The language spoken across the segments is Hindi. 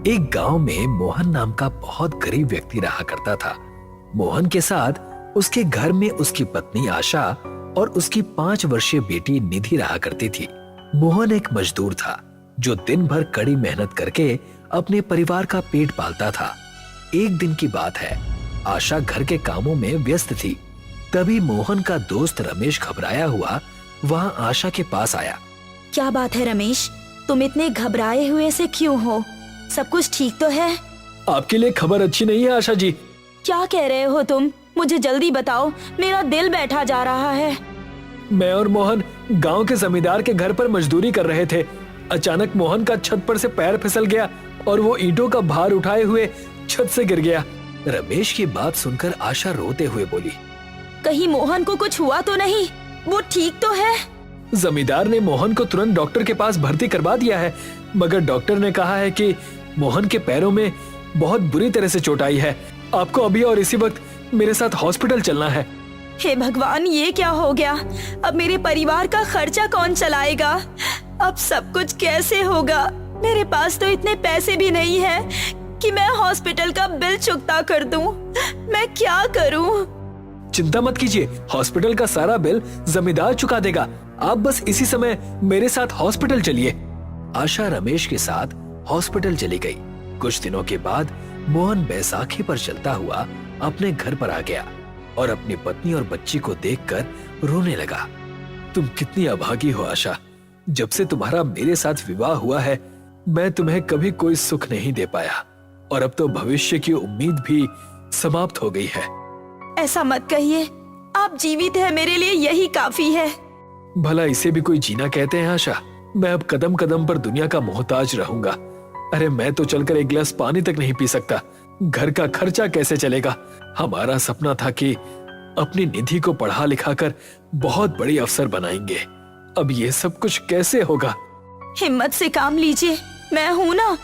एक गांव में मोहन नाम का बहुत गरीब व्यक्ति रहा करता था। मोहन के साथ उसके घर में उसकी पत्नी आशा और उसकी 5 वर्षीय बेटी निधि रहा करती थी। मोहन एक मजदूर था जो दिन भर कड़ी मेहनत करके अपने परिवार का पेट पालता था। एक दिन की बात है, आशा घर के कामों में व्यस्त थी। तभी मोहन का दोस्त रमेश घबराया हुआ वहां आशा के पास आया। क्या बात है रमेश, तुम इतने घबराए हुए से क्यों हो? सब कुछ ठीक तो है? आपके लिए खबर अच्छी नहीं है आशा जी। क्या कह रहे हो तुम? मुझे जल्दी बताओ, मेरा दिल बैठा जा रहा है। मैं और मोहन गांव के जमींदार के घर पर मजदूरी कर रहे थे। अचानक मोहन का छत पर से पैर फिसल गया और वो ईंटों का भार उठाए हुए छत से गिर गया। रमेश की बात सुनकर आशा रोते हुए बोली, कहीं मोहन को कुछ हुआ तो नहीं? वो ठीक तो है? जमींदार ने मोहन को तुरंत डॉक्टर के पास भर्ती करवा दिया है, मगर डॉक्टर ने कहा है कि मोहन के पैरों में बहुत बुरी तरह से चोट आई है। आपको अभी और इसी वक्त मेरे साथ हॉस्पिटल चलना है। हे भगवान, ये क्या हो गया? अब मेरे परिवार का खर्चा कौन चलाएगा? अब सब कुछ कैसे होगा? मेरे पास तो इतने पैसे भी नहीं है कि मैं हॉस्पिटल का बिल चुकता कर दूं। मैं क्या करूं? चिंता मत कीजिए, हॉस्पिटल का सारा बिल जमींदार चुका देगा। आप बस इसी समय मेरे साथ हॉस्पिटल चलिए। आशा रमेश के साथ हॉस्पिटल चली गई। कुछ दिनों के बाद मोहन बैसाखी पर चलता हुआ अपने घर पर आ गया और अपनी पत्नी और बच्ची को देखकर रोने लगा। तुम कितनी अभागी हो आशा, जब से तुम्हारा मेरे साथ विवाह हुआ है मैं तुम्हें कभी कोई सुख नहीं दे पाया और अब तो भविष्य की उम्मीद भी समाप्त हो गई है। ऐसा मत कहिए, आप जीवित हैं, मेरे लिए यही काफी है। भला इसे भी कोई जीना कहते हैं आशा? मैं अब कदम कदम पर दुनिया का मोहताज रहूंगा। अरे मैं तो चलकर एक गिलास पानी तक नहीं पी सकता। घर का खर्चा कैसे चलेगा? हमारा सपना था कि अपनी निधि को पढ़ा लिखा कर बहुत बड़ी अफसर बनाएंगे। अब ये सब कुछ कैसे होगा? हिम्मत से काम लीजिए, मैं हूँ ना।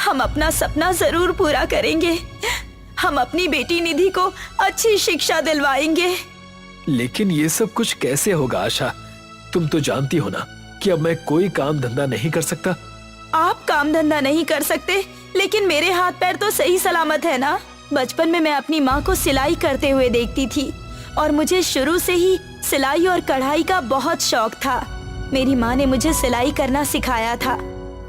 हम अपना सपना जरूर पूरा करेंगे। हम अपनी बेटी निधि को अच्छी शिक्षा दिलवाएंगे। लेकिन ये सब कुछ कैसे होगा आशा? तुम तो जानती हो ना कि अब मैं कोई काम धंधा नहीं कर सकता। आप काम धंधा नहीं कर सकते, लेकिन मेरे हाथ पैर तो सही सलामत है ना। बचपन में मैं अपनी माँ को सिलाई करते हुए देखती थी और मुझे शुरू से ही सिलाई और कढ़ाई का बहुत शौक था। मेरी माँ ने मुझे सिलाई करना सिखाया था।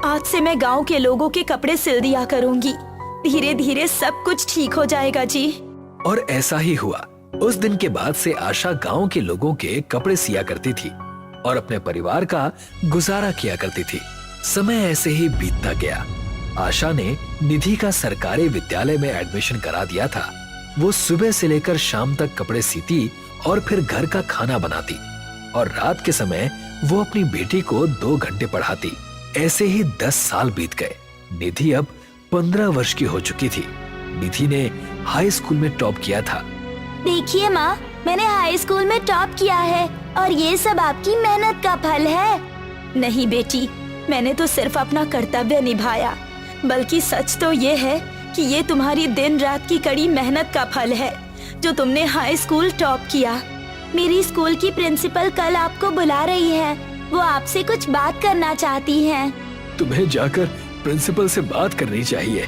आज से मैं गांव के लोगों के कपड़े सिल दिया करूंगी। धीरे धीरे सब कुछ ठीक हो जाएगा जी। और ऐसा ही हुआ। उस दिन के बाद से आशा गांव के लोगों के कपड़े सिया करती थी और अपने परिवार का गुजारा किया करती थी। समय ऐसे ही बीतता गया। आशा ने निधि का सरकारी विद्यालय में एडमिशन करा दिया था। वो सुबह से लेकर शाम तक कपड़े सीती और फिर घर का खाना बनाती और रात के समय वो अपनी बेटी को 2 घंटे पढ़ाती। ऐसे ही 10 साल बीत गए। निधि अब 15 वर्ष की हो चुकी थी। निधि ने हाई स्कूल में टॉप किया था। देखिए माँ, मैंने हाई स्कूल में टॉप किया है और ये सब आपकी मेहनत का फल है। नहीं बेटी, मैंने तो सिर्फ अपना कर्तव्य निभाया, बल्कि सच तो ये है कि ये तुम्हारी दिन रात की कड़ी मेहनत का फल है जो तुमने हाई स्कूल टॉप किया। मेरी स्कूल की प्रिंसिपल कल आपको बुला रही है। वो आपसे कुछ बात करना चाहती हैं। तुम्हें जाकर प्रिंसिपल से बात करनी चाहिए।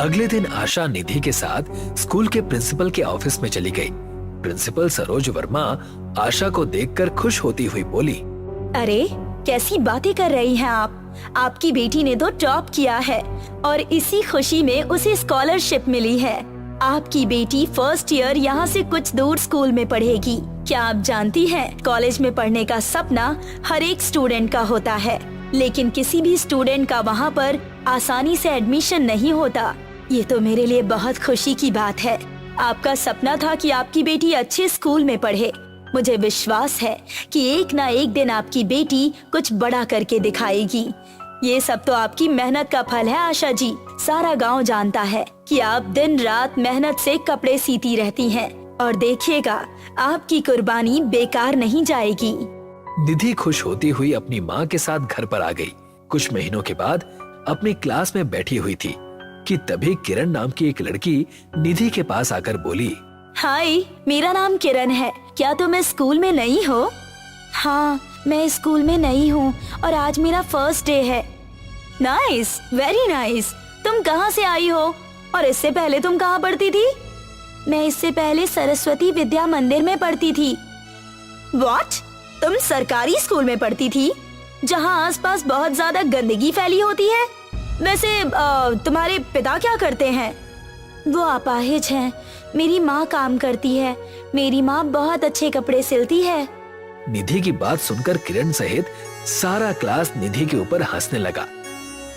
अगले दिन आशा निधि के साथ स्कूल के प्रिंसिपल के ऑफिस में चली गई। प्रिंसिपल सरोज वर्मा आशा को देखकर खुश होती हुई बोली, अरे कैसी बातें कर रही हैं आप? आपकी बेटी ने तो टॉप किया है और इसी खुशी में उसे स्कॉलरशिप मिली है। आपकी बेटी फर्स्ट ईयर यहाँ से कुछ दूर स्कूल में पढ़ेगी। क्या आप जानती हैं, कॉलेज में पढ़ने का सपना हर एक स्टूडेंट का होता है, लेकिन किसी भी स्टूडेंट का वहाँ पर आसानी से एडमिशन नहीं होता। ये तो मेरे लिए बहुत खुशी की बात है। आपका सपना था कि आपकी बेटी अच्छे स्कूल में पढ़े। मुझे विश्वास है कि एक ना एक दिन आपकी बेटी कुछ बड़ा करके दिखाएगी। ये सब तो आपकी मेहनत का फल है आशा जी। सारा गांव जानता है कि आप दिन रात मेहनत से कपड़े सीती रहती हैं और देखिएगा आपकी कुर्बानी बेकार नहीं जाएगी। निधि खुश होती हुई अपनी माँ के साथ घर पर आ गई। कुछ महीनों के बाद अपनी क्लास में बैठी हुई थी कि तभी किरण नाम की एक लड़की निधि के पास आकर बोली, हाय, मेरा नाम किरण है। क्या तुम इस स्कूल में नई हो? हाँ, मैं स्कूल में नई हूँ और आज मेरा फर्स्ट डे है। Nice, very nice. तुम कहाँ से आई हो और इससे पहले तुम कहाँ पढ़ती थी? मैं इससे पहले सरस्वती विद्या मंदिर में पढ़ती थी। What? तुम सरकारी स्कूल में पढ़ती थी जहाँ आसपास बहुत ज्यादा गंदगी फैली होती है? वैसे तुम्हारे पिता क्या करते हैं? वो अपाहिज हैं। मेरी माँ काम करती है। मेरी माँ बहुत अच्छे कपड़े सिलती है। निधि की बात सुनकर किरण सहित सारा क्लास निधि के ऊपर हंसने लगा।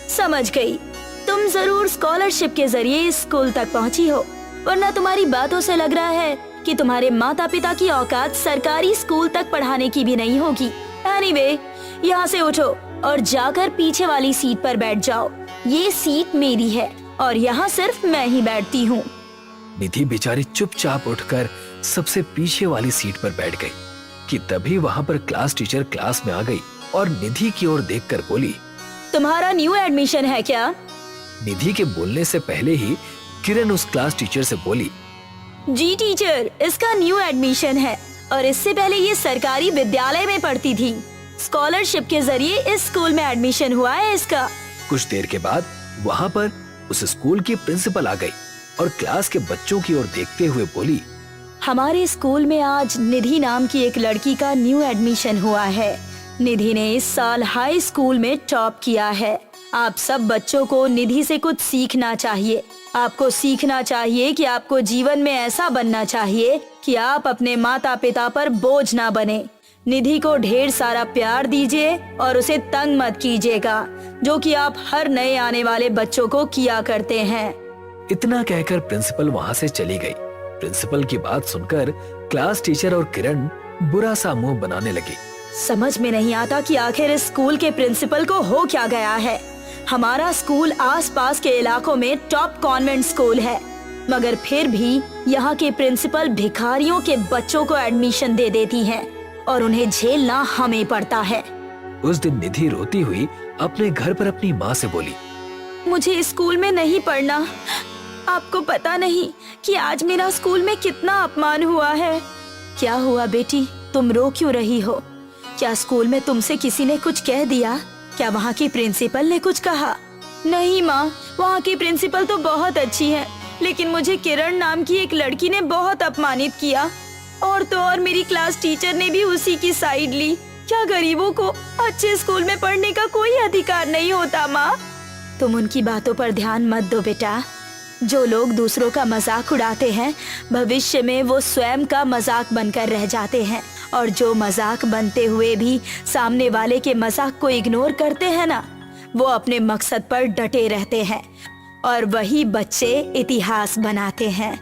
समझ गई, तुम जरूर स्कॉलरशिप के जरिए इस स्कूल तक पहुँची हो, वरना तुम्हारी बातों से लग रहा है कि तुम्हारे माता पिता की औकात सरकारी स्कूल तक पढ़ाने की भी नहीं होगी। एनीवे, यहाँ से उठो और जाकर पीछे वाली सीट पर बैठ जाओ। ये सीट मेरी है और यहाँ सिर्फ मैं ही बैठती हूँ। निधि बेचारी चुपचाप उठकर सबसे पीछे वाली सीट पर बैठ गई कि तभी वहाँ पर क्लास टीचर क्लास में आ गई और निधि की ओर देखकर बोली, तुम्हारा न्यू एडमिशन है क्या? निधि के बोलने से पहले ही किरण उस क्लास टीचर से बोली, जी टीचर, इसका न्यू एडमिशन है और इससे पहले ये सरकारी विद्यालय में पढ़ती थी। स्कॉलरशिप के जरिए इस स्कूल में एडमिशन हुआ है इसका। कुछ देर के बाद वहाँ पर उस स्कूल की प्रिंसिपल आ गई और क्लास के बच्चों की ओर देखते हुए बोली, हमारे स्कूल में आज निधि नाम की एक लड़की का न्यू एडमिशन हुआ है। निधि ने इस साल हाई स्कूल में टॉप किया है। आप सब बच्चों को निधि से कुछ सीखना चाहिए। आपको सीखना चाहिए कि आपको जीवन में ऐसा बनना चाहिए कि आप अपने माता पिता पर बोझ ना बने। निधि को ढेर सारा प्यार दीजिए और उसे तंग मत कीजिएगा, जो कि आप हर नए आने वाले बच्चों को किया करते हैं। इतना कहकर प्रिंसिपल वहाँ से चली गई। प्रिंसिपल की बात सुनकर क्लास टीचर और किरण बुरा सा मुंह बनाने लगी। समझ में नहीं आता कि आखिर इस स्कूल के प्रिंसिपल को हो क्या गया है। हमारा स्कूल आसपास के इलाकों में टॉप कॉन्वेंट स्कूल है, मगर फिर भी यहाँ के प्रिंसिपल भिखारियों के बच्चों को एडमिशन दे देती हैं और उन्हें झेलना हमें पड़ता है। उस दिन निधि रोती हुई अपने घर पर अपनी माँ से बोली, मुझे इस स्कूल में नहीं पढ़ना। आपको पता नहीं कि आज मेरा स्कूल में कितना अपमान हुआ है। क्या हुआ बेटी, तुम रो क्यों रही हो? क्या स्कूल में तुमसे किसी ने कुछ कह दिया? क्या वहाँ की प्रिंसिपल ने कुछ कहा? नहीं माँ, वहाँ की प्रिंसिपल तो बहुत अच्छी है, लेकिन मुझे किरण नाम की एक लड़की ने बहुत अपमानित किया। और तो और मेरी क्लास टीचर ने भी उसी की साइड ली। क्या गरीबों को अच्छे स्कूल में पढ़ने का कोई अधिकार नहीं होता माँ? तुम उनकी बातों पर ध्यान मत दो बेटा। जो लोग दूसरों का मजाक उड़ाते हैं, भविष्य में वो स्वयं का मजाक बनकर रह जाते हैं, और जो मजाक बनते हुए भी सामने वाले के मजाक को इग्नोर करते हैं ना, वो अपने मकसद पर डटे रहते हैं और वही बच्चे इतिहास बनाते हैं।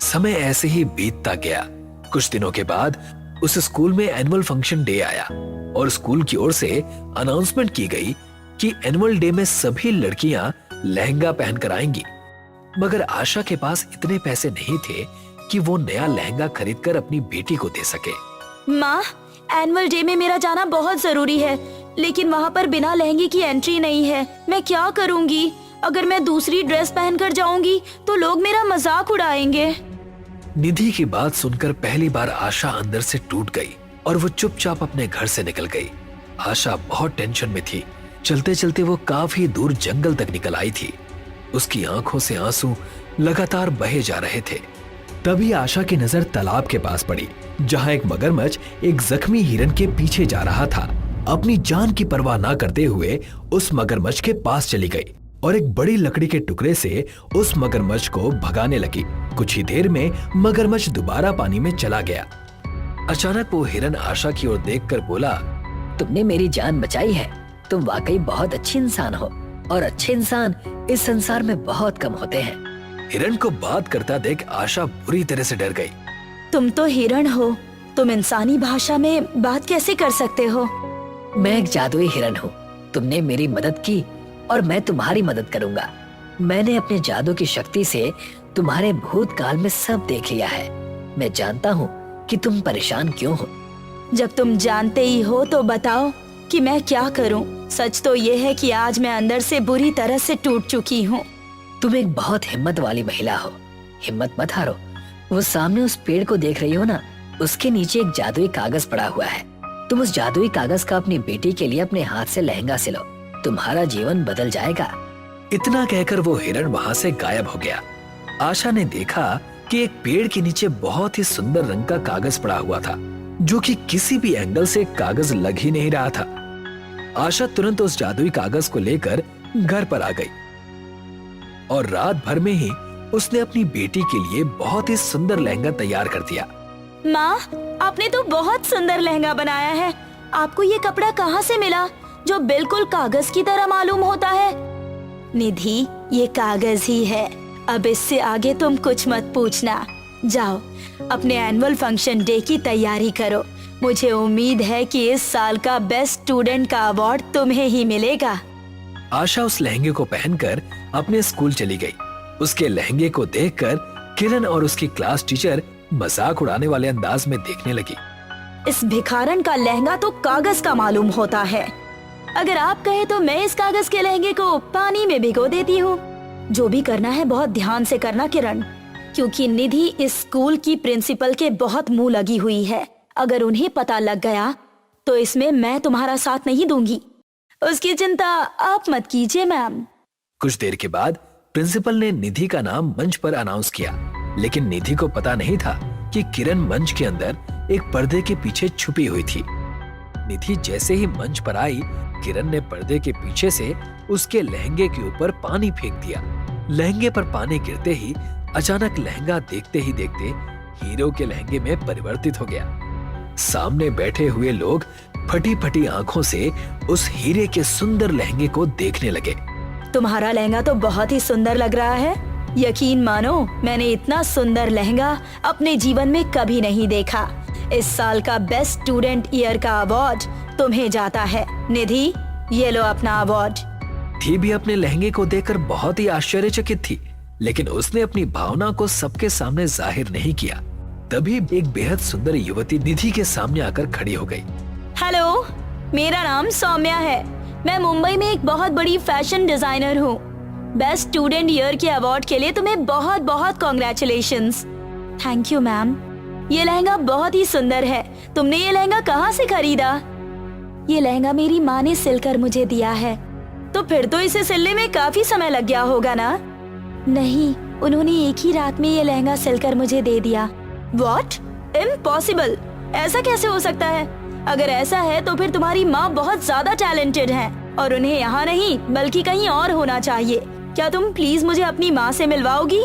समय ऐसे ही बीतता गया। कुछ दिनों के बाद उस स्कूल में एनुअल फंक्शन डे आया और स्कूल की ओर से अनाउंसमेंट की गई कि एनुअल डे में सभी लड़कियां लहंगा पहनकर आएंगी। मगर आशा के पास इतने पैसे नहीं थे कि वो नया लहंगा खरीदकर अपनी बेटी को दे सके। माँ, एनुअल डे में मेरा जाना बहुत जरूरी है, लेकिन वहाँ पर बिना लहंगे की एंट्री नहीं है। मैं क्या करूँगी? अगर मैं दूसरी ड्रेस पहनकर जाऊंगी तो लोग मेरा मजाक उड़ाएंगे। निधि की बात सुनकर पहली बार आशा अंदर से टूट गई और वो चुपचाप अपने घर से निकल गई। आशा बहुत टेंशन में थी। चलते चलते वो काफी दूर जंगल तक निकल आई थी। उसकी आंखों से आंसू लगातार बहे जा रहे थे। तभी आशा की नजर तालाब के पास पड़ी, जहां एक मगरमच्छ एक जख्मी हिरन के पीछे जा रहा था। अपनी जान की परवाह ना करते हुए उस मगरमच्छ के पास चली गई और एक बड़ी लकड़ी के टुकड़े से उस मगरमच्छ को भगाने लगी। कुछ ही देर में मगरमच्छ दोबारा पानी में चला गया। अचानक वो हिरन आशा की ओर देखकर बोला, तुमने मेरी जान बचाई है। तुम वाकई बहुत अच्छी इंसान हो और अच्छे इंसान इस संसार में बहुत कम होते हैं। हिरन को बात करता देख आशा बुरी तरह से डर गई। तुम तो हिरन हो, तुम इंसानी भाषा में बात कैसे कर सकते हो? मैं एक जादुई हिरन हूँ। तुमने मेरी मदद की और मैं तुम्हारी मदद करूंगा। मैंने अपने जादू की शक्ति से तुम्हारे भूतकाल में सब देख लिया है। मैं जानता हूँ कि तुम परेशान क्यों हो। जब तुम जानते ही हो तो बताओ कि मैं क्या करूं। सच तो ये है कि आज मैं अंदर से बुरी तरह से टूट चुकी हूँ। तुम एक बहुत हिम्मत वाली महिला हो। हिम्मत मत हारो। वो सामने उस पेड़ को देख रही हो ना, उसके नीचे एक जादुई कागज पड़ा हुआ है। तुम उस जादुई कागज का अपनी बेटी के लिए अपने हाथ से लहंगा सिलो। तुम्हारा जीवन बदल जाएगा। इतना कहकर वो हिरण वहां से गायब हो गया। आशा ने देखा कि एक पेड़ के नीचे बहुत ही सुंदर रंग का कागज पड़ा हुआ था, जो कि किसी भी एंगल से कागज लग ही नहीं रहा था। आशा तुरंत उस जादुई कागज को लेकर घर पर आ गई और रात भर में ही उसने अपनी बेटी के लिए बहुत ही सुंदर लहंगा तैयार कर दिया। माँ, आपने तो बहुत सुंदर लहंगा बनाया है। आपको ये कपड़ा कहाँ से मिला जो बिल्कुल कागज की तरह मालूम होता है? निधि, ये कागज ही है। अब इससे आगे तुम कुछ मत पूछना। जाओ, अपने एनुअल फंक्शन डे की तैयारी करो। मुझे उम्मीद है कि इस साल का बेस्ट स्टूडेंट का अवार्ड तुम्हें ही मिलेगा। आशा उस लहंगे को पहनकर अपने स्कूल चली गई। उसके लहंगे को देखकर किरण और उसकी क्लास टीचर मजाक उड़ाने वाले अंदाज में देखने लगी। इस भिखारन का लहंगा तो कागज का मालूम होता है। अगर आप कहे तो मैं इस कागज के लहंगे को पानी में भिगो देती हूँ। जो भी करना है बहुत ध्यान से करना किरण, क्योंकि निधि इस स्कूल की प्रिंसिपल के बहुत मुंह लगी हुई है। अगर उन्हें पता लग गया तो इसमें मैं तुम्हारा साथ नहीं दूंगी। उसकी चिंता आप मत कीजिए मैम। कुछ देर के बाद प्रिंसिपल ने निधि का नाम मंच पर अनाउंस किया, लेकिन निधि को पता नहीं था कि किरण मंच के अंदर एक पर्दे के पीछे छुपी हुई थी। निधि जैसे ही मंच पर आई, किरण ने पर्दे के पीछे से उसके लहंगे के ऊपर पानी फेंक दिया। लहंगे पर पानी गिरते ही अचानक लहंगा देखते ही देखते हीरो के लहंगे में परिवर्तित हो गया। सामने बैठे हुए लोग फटी फटी आंखों से उस हीरे के सुंदर लहंगे को देखने लगे। तुम्हारा लहंगा तो बहुत ही सुंदर लग रहा है। यकीन मानो, मैंने इतना सुंदर लहंगा अपने जीवन में कभी नहीं देखा। इस साल का बेस्ट स्टूडेंट ईयर का अवार्ड तुम्हें जाता है। निधि, ये लो अपना अवार्ड। थी भी अपने लहंगे को देखकर बहुत ही आश्चर्यचकित थी, लेकिन उसने अपनी भावना को सबके सामने जाहिर नहीं किया। तभी एक बेहद सुंदर युवती निधि के सामने आकर खड़ी हो गई। हेलो, मेरा नाम सौम्या है। मैं मुंबई में एक बहुत बड़ी फैशन डिजाइनर हूँ। बेस्ट स्टूडेंट ईयर के अवार्ड के लिए तुम्हें बहुत बहुत कॉन्ग्रेचुलेशंस। Thank you ma'am. ये लहंगा बहुत ही सुंदर है। तुमने ये लहंगा कहाँ से खरीदा? ये लहंगा मेरी माँ ने सिलकर मुझे दिया है। तो फिर तो इसे सिलने में काफी समय लग गया होगा ना? नहीं, उन्होंने एक ही रात में ये लहंगा सिलकर मुझे दे दिया। What? Impossible! ऐसा कैसे हो सकता है? अगर ऐसा है तो फिर तुम्हारी माँ बहुत ज्यादा टैलेंटेड है और उन्हें यहाँ नहीं बल्कि कहीं और होना चाहिए। क्या तुम प्लीज मुझे अपनी माँ से मिलवाओगी?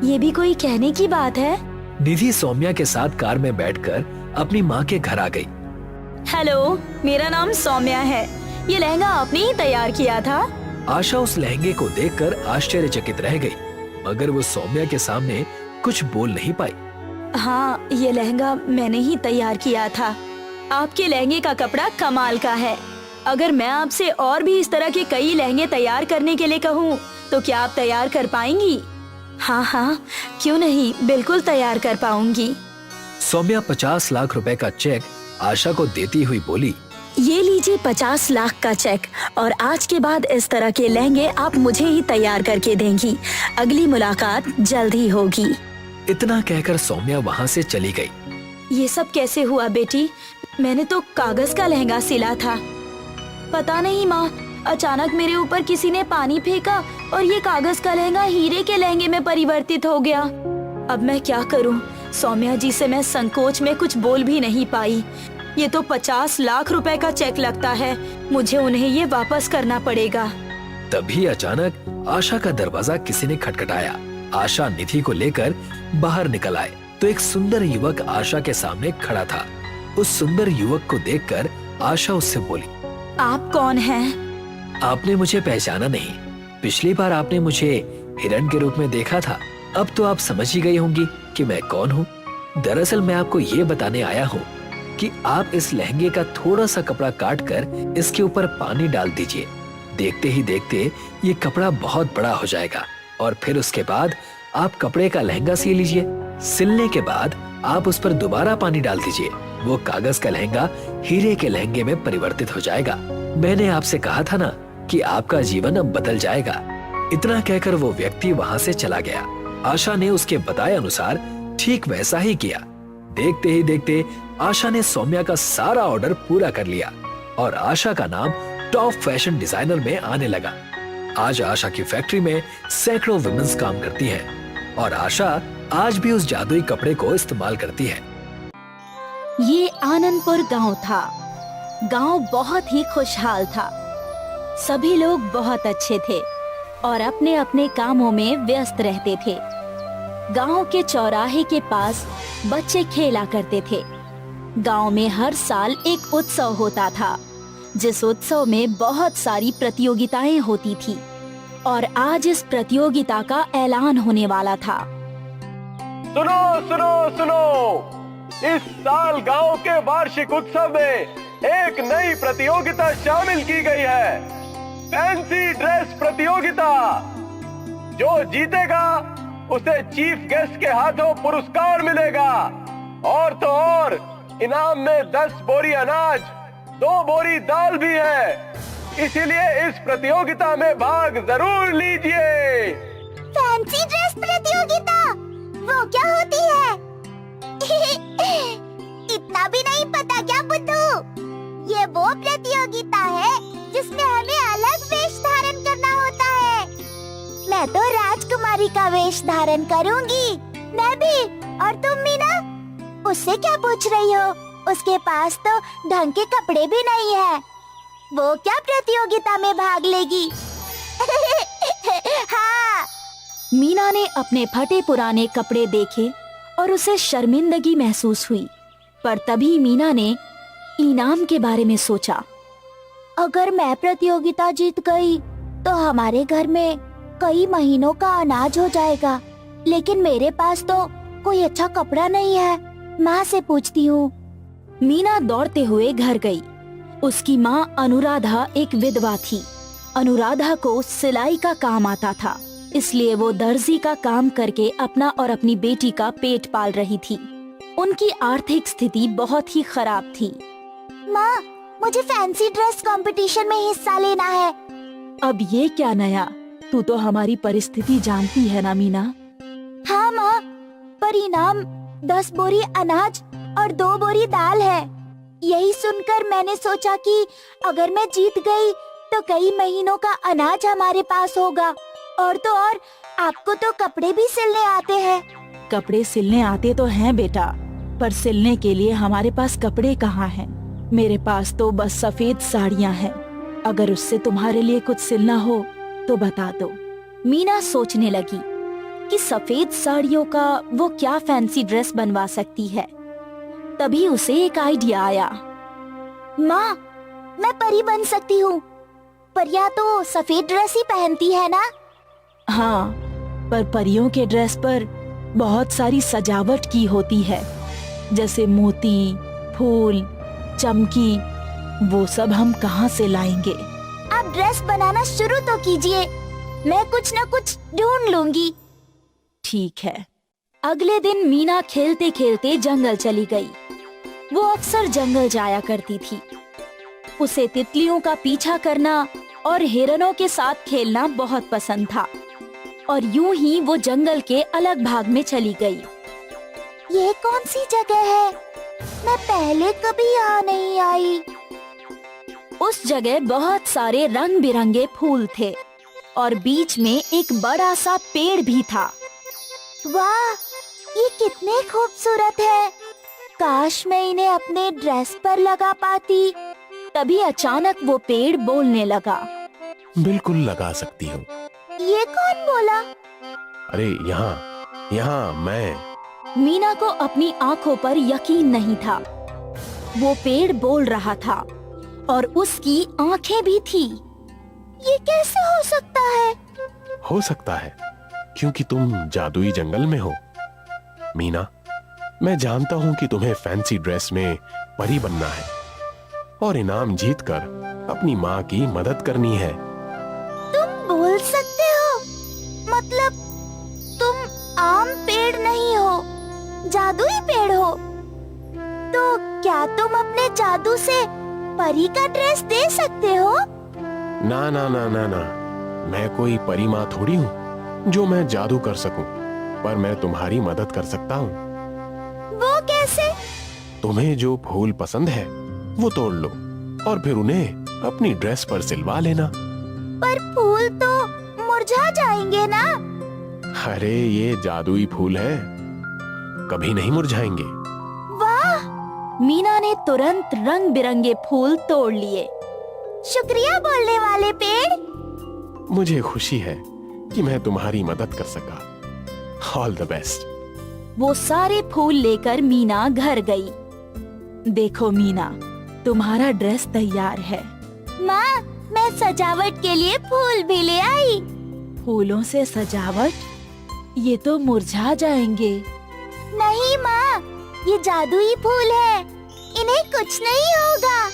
ये भी कोई कहने की बात है। निधि सौम्या के साथ कार में बैठकर अपनी माँ के घर आ गई। हेलो, मेरा नाम सौम्या है। ये लहंगा आपने ही तैयार किया था? आशा उस लहंगे को देखकर आश्चर्यचकित रह गई, मगर वो सौम्या के सामने कुछ बोल नहीं पाई। हाँ, ये लहंगा मैंने ही तैयार किया था। आपके लहंगे का कपड़ा कमाल का है। अगर मैं आपसे और भी इस तरह के कई लहंगे तैयार करने के लिए कहूँ तो क्या आप तैयार कर पाएंगी? हाँ हाँ, क्यों नहीं, बिल्कुल तैयार कर पाऊंगी। सौम्या 50 लाख रुपए का चेक आशा को देती हुई बोली, ये लीजिए 50 लाख का चेक, और आज के बाद इस तरह के लहंगे आप मुझे ही तैयार करके देंगी। अगली मुलाकात जल्द ही होगी। इतना कहकर सौम्या वहाँ से चली गई। ये सब कैसे हुआ बेटी? मैंने तो कागज का लहंगा सिला था। पता नहीं माँ, अचानक मेरे ऊपर किसी ने पानी फेंका और ये कागज का लहंगा हीरे के लहंगे में परिवर्तित हो गया। अब मैं क्या करूँ? सौम्या जी से मैं संकोच में कुछ बोल भी नहीं पाई। ये तो 50 लाख रुपए का चेक लगता है। मुझे उन्हें ये वापस करना पड़ेगा। तभी अचानक आशा का दरवाजा किसी ने खटखटाया। आशा निधि को लेकर बाहर निकल आए तो एक सुंदर युवक आशा के सामने खड़ा था। उस सुंदर युवक को देखकर आशा उससे बोली, आप कौन हैं? आपने मुझे पहचाना नहीं। पिछली बार आपने मुझे हिरण के रूप में देखा था। अब तो आप समझ ही गई होंगी कि मैं कौन हूँ। दरअसल मैं आपको ये बताने आया हूँ कि आप इस लहंगे का थोड़ा सा कपड़ा काट कर इसके ऊपर पानी डाल दीजिए। देखते ही देखते ये कपड़ा बहुत बड़ा हो जाएगा और फिर उसके बाद आप कपड़े का लहंगा सी लीजिए। सिलने के बाद आप उस पर दोबारा पानी डाल दीजिए। वो कागज का लहंगा हीरे के लहंगे में परिवर्तित हो जाएगा। मैंने आपसे कहा था ना कि आपका जीवन अब बदल जाएगा। इतना कहकर वो व्यक्ति वहाँ से चला गया। आशा ने उसके बताए अनुसार ठीक वैसा ही किया। देखते ही देखते आशा ने सौम्या का सारा ऑर्डर पूरा कर लिया और आशा का नाम टॉप फैशन डिजाइनर में आने लगा। आज आशा की फैक्ट्री में सैकड़ों विमेंस काम करती हैं और आशा आज भी उस जादुई कपड़े को इस्तेमाल करती है। ये आनंदपुर गांव था। गांव बहुत ही खुशहाल था। सभी लोग बहुत अच्छे थे और अपने अपने कामों में व्यस्त रहते थे। गांव के चौराहे के पास बच्चे खेला करते थे। गांव में हर साल एक उत्सव होता था, जिस उत्सव में बहुत सारी प्रतियोगिताएं होती थी और आज इस प्रतियोगिता का ऐलान होने वाला था। सुनो सुनो सुनो, इस साल गांव के वार्षिक उत्सव में एक नई प्रतियोगिता शामिल की गई है, फैंसी ड्रेस प्रतियोगिता। जो जीतेगा उसे चीफ गेस्ट के हाथों पुरस्कार मिलेगा और तो और इनाम में 10 बोरी अनाज, 2 बोरी दाल भी है। इसीलिए इस प्रतियोगिता में भाग जरूर लीजिए। फैंसी ड्रेस प्रतियोगिता, वो क्या होती है? इतना भी नहीं पता क्या बुद्धू? ये वो प्रतियोगिता है जिसमें हमें अलग वेश धारण करना होता है। मैं तो राजकुमारी का वेश धारण करूंगी। मैं भी। और तुम मीना, उससे क्या पूछ रही हो? उसके पास तो ढंग के कपड़े भी नहीं है। वो क्या प्रतियोगिता में भाग लेगी? हाँ। मीना ने अपने फटे पुराने कपड़े देखे और उसे शर्मिंदगी महसूस हुई, पर तभी मीना ने इनाम के बारे में सोचा। अगर मैं प्रतियोगिता जीत गई तो हमारे घर में कई महीनों का अनाज हो जाएगा, लेकिन मेरे पास तो कोई अच्छा कपड़ा नहीं है। माँ से पूछती हूँ। मीना दौड़ते हुए घर गई। उसकी माँ अनुराधा एक विधवा थी। अनुराधा को सिलाई का काम आता था, इसलिए वो दर्जी का काम करके अपना और अपनी बेटी का पेट पाल रही थी। उनकी आर्थिक स्थिति बहुत ही खराब थी। माँ, मुझे फैंसी ड्रेस कंपटीशन में हिस्सा लेना है। अब ये क्या नया? तू तो हमारी परिस्थिति जानती है ना मीना। हाँ माँ, पर इनाम 10 बोरी अनाज और 2 बोरी दाल है। यही सुनकर मैंने सोचा कि अगर मैं जीत गई तो कई महीनों का अनाज हमारे पास होगा। और तो और आपको तो कपड़े भी सिलने आते हैं। कपड़े सिलने आते तो हैं बेटा, पर सिलने के लिए हमारे पास कपड़े कहाँ हैं? मेरे पास तो बस सफेद साड़ियाँ हैं। अगर उससे तुम्हारे लिए कुछ सिलना हो तो बता दो। मीना सोचने लगी कि सफेद साड़ियों का वो क्या फैंसी ड्रेस बनवा सकती है। तभी उसे एक आइडिया आया। माँ, मैं परी बन सकती हूँ। परियां तो सफेद ड्रेस ही पहनती है ना? हाँ, पर परियों के ड्रेस पर बहुत सारी सजावट की होती है, जैसे मोती, फूल, चमकी। वो सब हम कहाँ से लाएंगे? आप ड्रेस बनाना शुरू तो कीजिए, मैं कुछ न कुछ ढूंढ लूंगी। ठीक है। अगले दिन मीना खेलते खेलते जंगल चली गई। वो अक्सर जंगल जाया करती थी। उसे तितलियों का पीछा करना और हिरणों के साथ खेलना बहुत पसंद था और यूं ही वो जंगल के अलग भाग में चली गई। ये कौन सी जगह है? मैं पहले कभी यहाँ नहीं आई। उस जगह बहुत सारे रंग बिरंगे फूल थे और बीच में एक बड़ा सा पेड़ भी था। वाह, ये कितने खूबसूरत है। काश मैं इन्हें अपने ड्रेस पर लगा पाती। तभी अचानक वो पेड़ बोलने लगा। बिल्कुल लगा सकती हो। ये कौन बोला? अरे यहाँ मैं। मीना को अपनी आंखों पर यकीन नहीं था। वो पेड़ बोल रहा था और उसकी आंखें भी थी। ये कैसे हो सकता है? हो सकता है क्योंकि तुम जादुई जंगल में हो। मीना, मैं जानता हूँ कि तुम्हें फैंसी ड्रेस में परी बनना है और इनाम जीतकर अपनी माँ की मदद करनी है। तुम बोल सकते हो? मतलब तुम आम पेड़ नहीं हो, जादुई पेड़ हो। तो क्या तुम अपने जादू से परी का ड्रेस दे सकते हो? ना ना ना ना ना, मैं कोई परी माँ थोड़ी हूँ जो मैं जादू कर सकूं, पर मैं तुम्हारी मदद कर सकता हूँ। वो कैसे? तुम्हें जो फूल पसंद है वो तोड़ लो और फिर उन्हें अपनी ड्रेस पर सिलवा लेना। पर फूल तो मुरझाएंगे ना? अरे ये जादुई फूल है, कभी नहीं मुरझाएंगे। वाह! मीना ने तुरंत रंग बिरंगे फूल तोड़ लिए। शुक्रिया बोलने वाले पेड़। मुझे खुशी है कि मैं तुम्हारी मदद कर सका। All the best. वो सारे फूल लेकर मीना घर गई। देखो मीना, तुम्हारा ड्रेस तैयार है। माँ, मैं सजावट के लिए फूल भी ले आई। फूलों से सजावट? ये तो मुरझा जाएंगे। नहीं माँ, ये जादुई फूल है, इन्हें कुछ नहीं होगा।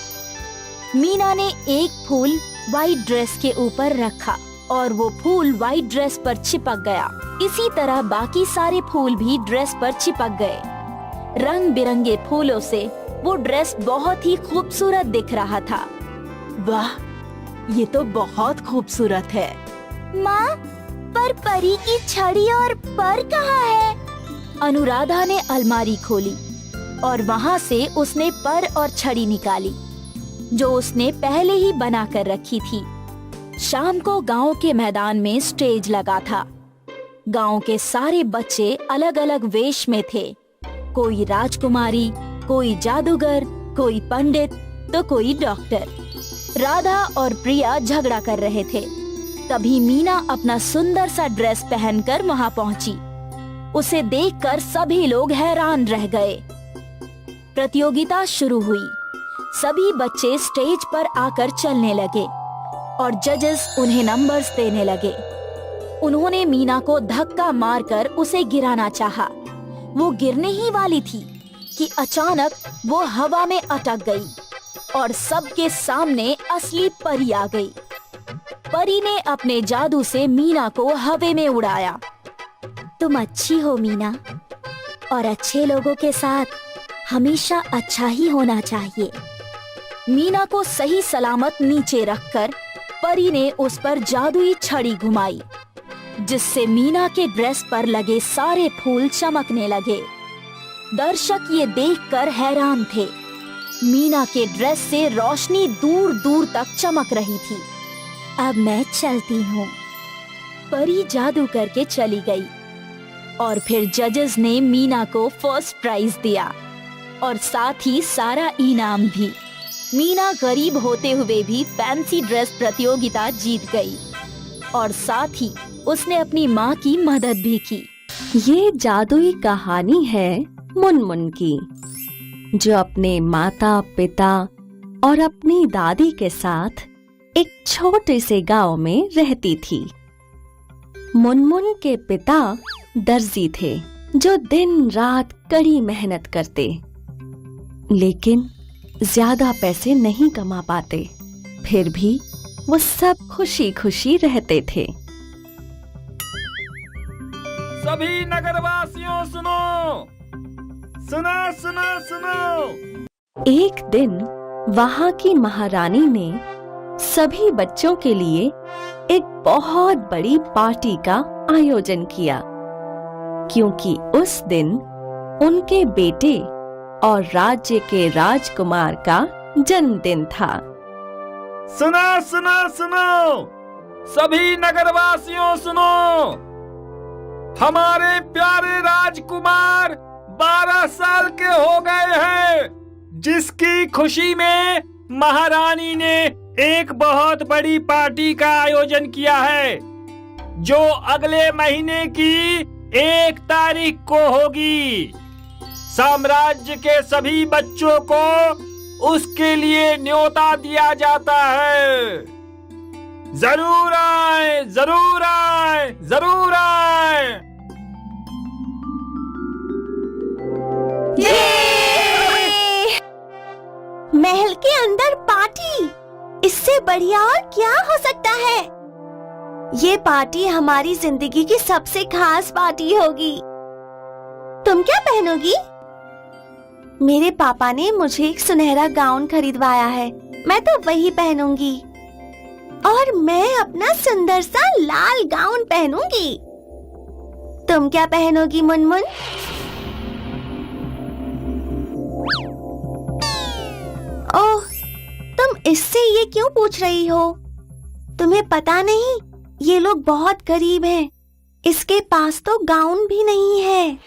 मीना ने एक फूल व्हाइट ड्रेस के ऊपर रखा और वो फूल व्हाइट ड्रेस पर चिपक गया। इसी तरह बाकी सारे फूल भी ड्रेस पर चिपक गए। रंग बिरंगे फूलों से वो ड्रेस बहुत ही खूबसूरत दिख रहा था। वाह, ये तो बहुत खूबसूरत है। माँ, पर परी की छड़ी और पर कहाँ है? अनुराधा ने अलमारी खोली और वहाँ से उसने पर और छड़ी निकाली, जो उसने पहले ही बना कर रखी थी। शाम को गांव के मैदान में स्टेज लगा था। गांव के सारे बच्चे अलग अलग वेश में थे। कोई राजकुमारी, कोई जादूगर, कोई पंडित तो कोई डॉक्टर। राधा और प्रिया झगड़ा कर रहे थे। तभी मीना अपना सुंदर सा ड्रेस पहनकर वहां पहुंची। उसे देखकर सभी लोग हैरान रह गए। प्रतियोगिता शुरू हुई। सभी बच्चे स्टेज पर आकर चलने लगे और जजेस उन्हें नंबर्स देने लगे। उन्होंने मीना को धक्का मारकर उसे गिराना चाहा। वो गिरने ही वाली थी कि अचानक वो हवा में अटक गई और सबके सामने असली परी आ गई। परी ने अपने जादू से मीना को हवा में उड़ाया। तुम अच्छी हो मीना, और अच्छे लोगों के साथ हमेशा अच्छा ही होना चाहिए। मीना को सही सलामत नीचे रखकर परी ने उस पर जादुई छड़ी घुमाई, जिससे मीना के ड्रेस पर लगे सारे फूल चमकने लगे। दर्शक ये देखकर हैरान थे। मीना के ड्रेस से रोशनी दूर दूर तक चमक रही थी। अब मैं चलती हूँ। परी जादू करके चली गई और फिर जजेस ने मीना को फर्स्ट प्राइज दिया और साथ ही सारा इनाम भी। मीना गरीब होते हुए भी फैंसी ड्रेस प्रतियोगिता जीत गई और साथ ही उसने अपनी माँ की मदद भी की। ये जादुई कहानी है मुनमुन की, जो अपने माता पिता और अपनी दादी के साथ एक छोटे से गांव में रहती थी। मुनमुन के पिता दर्जी थे, जो दिन रात कड़ी मेहनत करते, लेकिन ज्यादा पैसे नहीं कमा पाते। फिर भी वो सब खुशी खुशी रहते थे। सभी नगरवासियों सुनो, सुनो सुनो सुनो। एक दिन वहाँ की महारानी ने सभी बच्चों के लिए एक बहुत बड़ी पार्टी का आयोजन किया, क्योंकि उस दिन उनके बेटे और राज्य के राजकुमार का जन्मदिन था। सुनो सुनो सुनो, सभी नगरवासियों सुनो। हमारे प्यारे राजकुमार 12 साल के हो गए हैं, जिसकी खुशी में महारानी ने एक बहुत बड़ी पार्टी का आयोजन किया है, जो अगले महीने की 1 तारीख को होगी। साम्राज्य के सभी बच्चों को उसके लिए न्योता दिया जाता है। जरूर आए, जरूर आए, जरूर आए। महल के अंदर पार्टी, इससे बढ़िया और क्या हो सकता है? ये पार्टी हमारी जिंदगी की सबसे खास पार्टी होगी। तुम क्या पहनोगी? मेरे पापा ने मुझे एक सुनहरा गाउन खरीदवाया है, मैं तो वही पहनूंगी। और मैं अपना सुंदर सा लाल गाउन पहनूंगी। तुम क्या पहनोगी मुनमुन? ओह, तुम इससे ये क्यों पूछ रही हो? तुम्हें पता नहीं, ये लोग बहुत गरीब हैं। इसके पास तो गाउन भी नहीं है।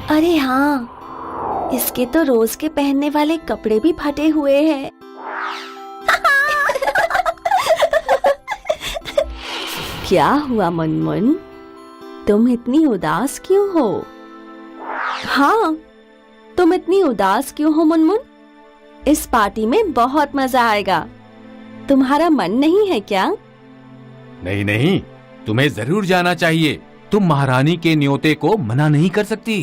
अरे हाँ, इसके तो रोज के पहनने वाले कपड़े भी फटे हुए हैं। क्या हुआ मुनमुन, तुम इतनी उदास क्यों हो? हाँ, तुम इतनी उदास क्यों हो मुनमुन? इस पार्टी में बहुत मजा आएगा। तुम्हारा मन नहीं है क्या? नहीं नहीं, तुम्हें जरूर जाना चाहिए। तुम महारानी के न्योते को मना नहीं कर सकती।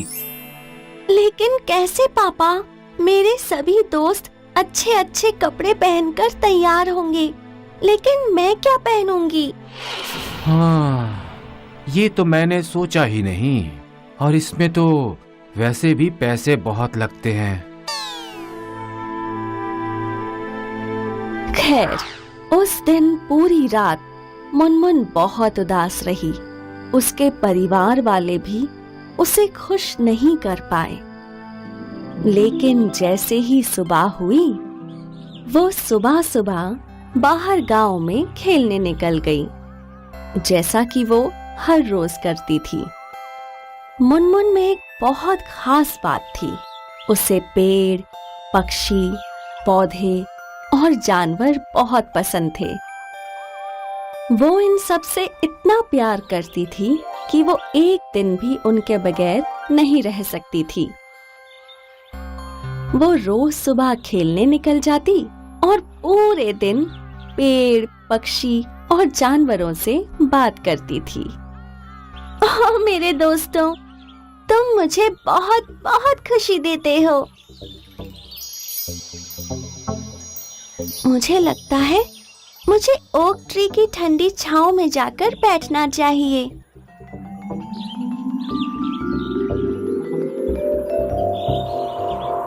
लेकिन कैसे पापा? मेरे सभी दोस्त अच्छे अच्छे कपड़े पहनकर तैयार होंगे, लेकिन मैं क्या पहनूंगी? हाँ, ये तो मैंने सोचा ही नहीं, और इसमें तो वैसे भी पैसे बहुत लगते हैं। खैर, उस दिन पूरी रात मुनमुन बहुत उदास रही। उसके परिवार वाले भी उसे खुश नहीं कर पाए। लेकिन जैसे ही सुबह हुई, वो सुबह सुबह बाहर गांव में खेलने निकल गई, जैसा कि वो हर रोज करती थी। मुनमुन में एक बहुत खास बात थी। उसे पेड़, पक्षी, पौधे और जानवर बहुत पसंद थे। वो इन सब से इतना प्यार करती थी कि वो एक दिन भी उनके बगैर नहीं रह सकती थी। वो रोज सुबह खेलने निकल जाती और पूरे दिन पेड़, पक्षी और जानवरों से बात करती थी। ओह मेरे दोस्तों, तुम मुझे बहुत बहुत खुशी देते हो। मुझे लगता है मुझे ओक ट्री की ठंडी छांव में जाकर बैठना चाहिए।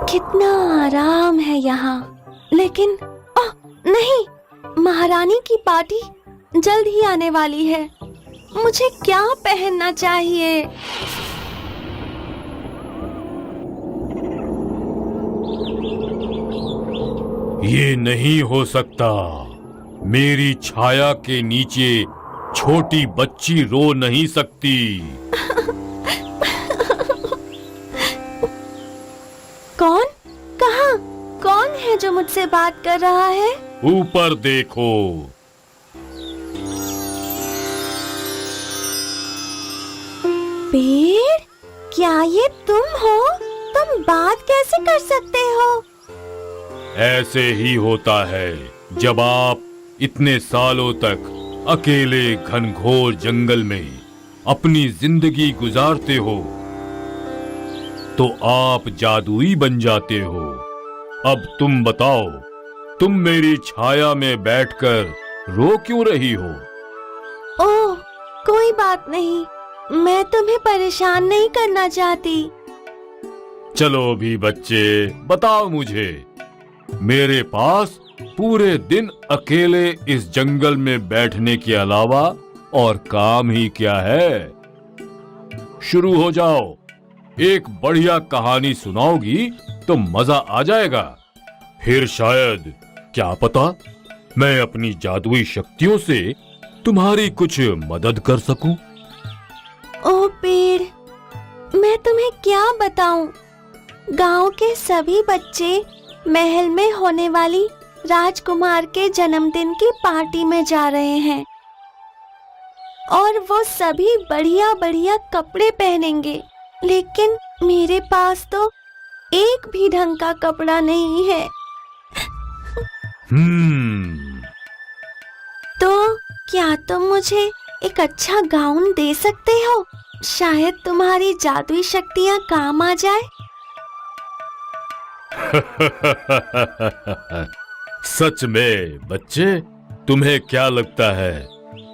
कितना आराम है यहाँ। लेकिन ओह नहीं, महारानी की पार्टी जल्द ही आने वाली है। मुझे क्या पहनना चाहिए? ये नहीं हो सकता। मेरी छाया के नीचे छोटी बच्ची रो नहीं सकती। कौन? कहाँ? कौन है जो मुझसे बात कर रहा है? ऊपर देखो। पेड़, क्या ये तुम हो? तुम बात कैसे कर सकते हो? ऐसे ही होता है जब आप इतने सालों तक अकेले घनघोर जंगल में अपनी जिंदगी गुजारते हो तो आप जादुई बन जाते हो। अब तुम बताओ, तुम मेरी छाया में बैठकर रो क्यों रही हो? ओह, कोई बात नहीं। मैं तुम्हें परेशान नहीं करना चाहती। चलो भी बच्चे, बताओ मुझे, मेरे पास पूरे दिन अकेले इस जंगल में बैठने के अलावा और काम ही क्या है? शुरू हो जाओ। एक बढ़िया कहानी सुनाओगी तो मजा आ जाएगा। फिर शायद, क्या पता, मैं अपनी जादुई शक्तियों से तुम्हारी कुछ मदद कर सकूं। ओह पेड़, मैं तुम्हें क्या बताऊं? गांव के सभी बच्चे महल में होने वाली राजकुमार के जन्मदिन की पार्टी में जा रहे हैं और वो सभी बढ़िया बढ़िया कपड़े पहनेंगे, लेकिन मेरे पास तो एक भी ढंग का कपड़ा नहीं है। तो क्या तुम मुझे एक अच्छा गाउन दे सकते हो? शायद तुम्हारी जादुई शक्तियाँ काम आ जाए। सच में बच्चे, तुम्हें क्या लगता है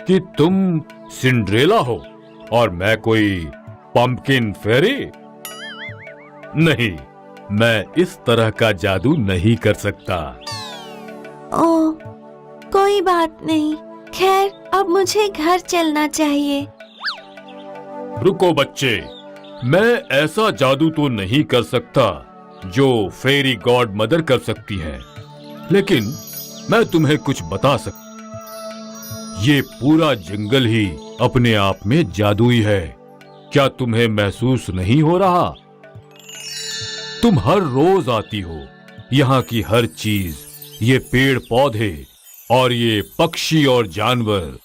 कि तुम सिंड्रेला हो और मैं कोई पंपकिन फेरी? नहीं, मैं इस तरह का जादू नहीं कर सकता। ओह, कोई बात नहीं। खैर, अब मुझे घर चलना चाहिए। रुको बच्चे, मैं ऐसा जादू तो नहीं कर सकता जो फेरी गॉड मदर कर सकती है, लेकिन मैं तुम्हें कुछ बता सकता। ये पूरा जंगल ही अपने आप में जादुई है। क्या तुम्हें महसूस नहीं हो रहा? तुम हर रोज आती हो। यहाँ की हर चीज, ये पेड़ पौधे और ये पक्षी और जानवर,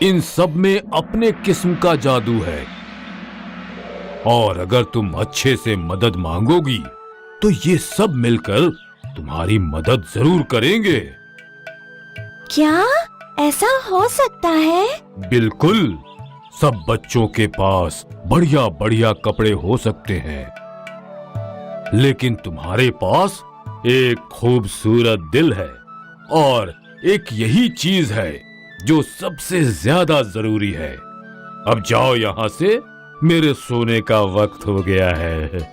इन सब में अपने किस्म का जादू है। और अगर तुम अच्छे से मदद मांगोगी तो ये सब मिलकर तुम्हारी मदद जरूर करेंगे। क्या ऐसा हो सकता है? बिल्कुल। सब बच्चों के पास बढ़िया बढ़िया कपड़े हो सकते हैं, लेकिन तुम्हारे पास एक खूबसूरत दिल है, और एक यही चीज है जो सबसे ज्यादा जरूरी है। अब जाओ यहाँ से, मेरे सोने का वक्त हो गया है।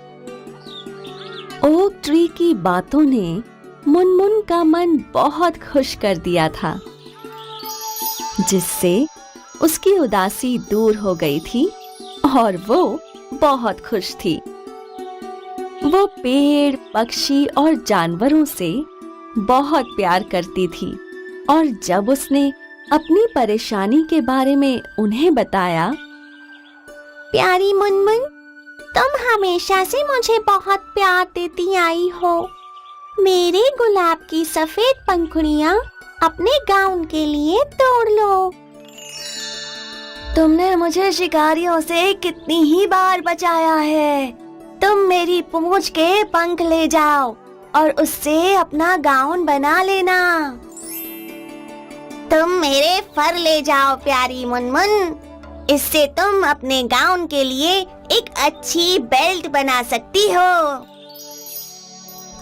ओक ट्री की बातों ने मुनमुन का मन बहुत खुश कर दिया था, जिससे उसकी उदासी दूर हो गई थी और वो बहुत खुश थी। वो पेड़, पक्षी और जानवरों से बहुत प्यार करती थी, और जब उसने अपनी परेशानी के बारे में उन्हें बताया, प्यारी मुनमुन, तुम हमेशा से मुझे बहुत प्यार देती आई हो। मेरे गुलाब की सफेद पंखुड़ियाँ अपने गाउन के लिए तोड़ लो। तुमने मुझे शिकारियों से कितनी ही बार बचाया है। तुम मेरी पूंछ के पंख ले जाओ और उससे अपना गाउन बना लेना। तुम मेरे फर ले जाओ प्यारी मुनमुन, इससे तुम अपने गाउन के लिए एक अच्छी बेल्ट बना सकती हो।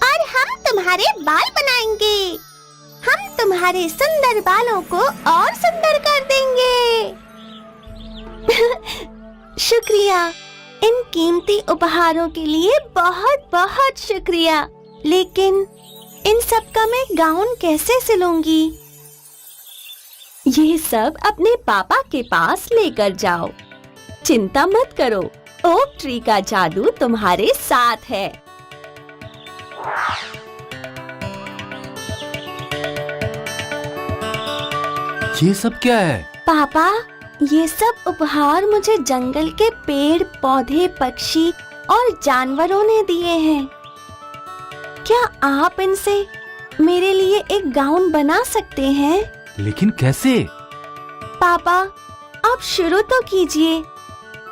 और हम तुम्हारे बाल बनाएंगे। हम तुम्हारे सुंदर बालों को और सुंदर कर देंगे। शुक्रिया, इन कीमती उपहारों के लिए बहुत बहुत शुक्रिया। लेकिन इन सब का मैं गाउन कैसे सिलूंगी? ये सब अपने पापा के पास लेकर जाओ। चिंता मत करो, ओक ट्री का जादू तुम्हारे साथ है। ये सब क्या है? पापा, ये सब उपहार मुझे जंगल के पेड़, पौधे, पक्षी और जानवरों ने दिए हैं। क्या आप इनसे मेरे लिए एक गाउन बना सकते हैं? लेकिन कैसे? पापा, आप शुरू तो कीजिए।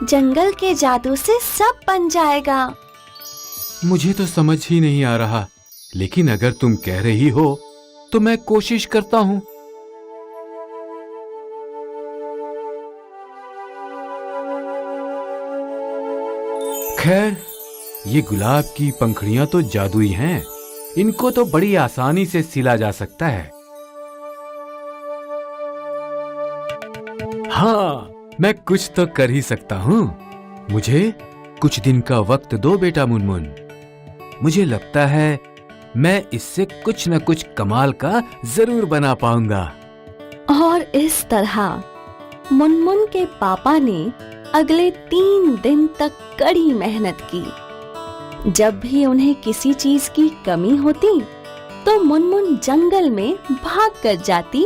जंगल के जादू से सब बन जाएगा। मुझे तो समझ ही नहीं आ रहा, लेकिन अगर तुम कह रही हो तो मैं कोशिश करता हूँ। खैर, ये गुलाब की पंखुड़ियां तो जादुई हैं। इनको तो बड़ी आसानी से सिला जा सकता है। हाँ, मैं कुछ तो कर ही सकता हूँ। मुझे कुछ दिन का वक्त दो बेटा मुनमुन। मुझे लगता है मैं इससे कुछ न कुछ कमाल का जरूर बना पाऊंगा। और इस तरह मुनमुन के पापा ने अगले 3 दिन तक कड़ी मेहनत की। जब भी उन्हें किसी चीज की कमी होती तो मुनमुन जंगल में भाग कर जाती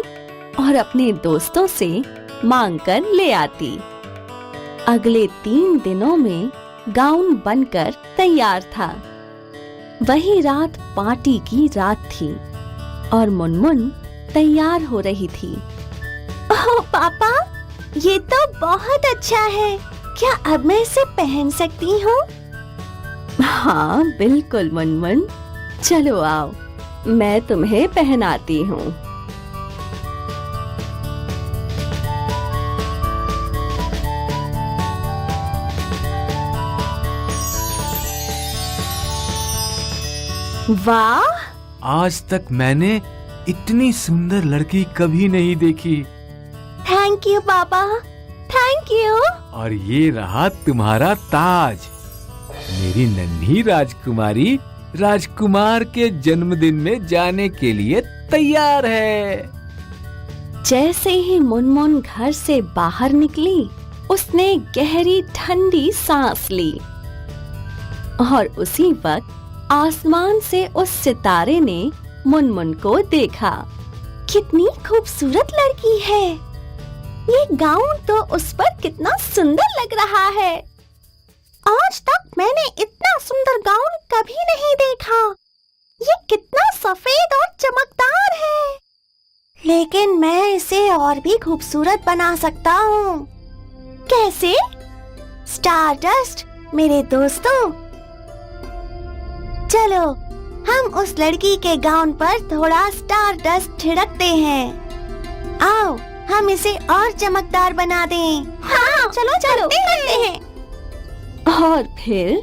और अपने दोस्तों से मांग कर ले आती। अगले 3 दिनों में गाउन बनकर तैयार था। वही रात पार्टी की रात थी और मुनमुन तैयार हो रही थी। ओह पापा, ये तो बहुत अच्छा है। क्या अब मैं इसे पहन सकती हूँ? हाँ बिल्कुल मुनमुन, चलो आओ, मैं तुम्हें पहनाती हूँ। वाह, आज तक मैंने इतनी सुंदर लड़की कभी नहीं देखी। थैंक यू पापा, थैंक यू। और ये रहा तुम्हारा ताज। मेरी नन्ही राजकुमारी राजकुमार के जन्मदिन में जाने के लिए तैयार है। जैसे ही मुनमुन घर से बाहर निकली, उसने गहरी ठंडी सांस ली और उसी वक्त आसमान से उस सितारे ने मुनमुन को देखा। कितनी खूबसूरत लड़की है। ये गाउन तो उस पर कितना सुंदर लग रहा है। आज तक मैंने इतना सुंदर गाउन कभी नहीं देखा। ये कितना सफेद और चमकदार है। लेकिन मैं इसे और भी खूबसूरत बना सकता हूँ। कैसे? स्टारडस्ट मेरे दोस्तों, चलो हम उस लड़की के गाउन पर थोड़ा स्टारडस्ट छिड़कते हैं। आओ हम इसे और चमकदार बना दें। हाँ, चलो चलो करते हैं। और फिर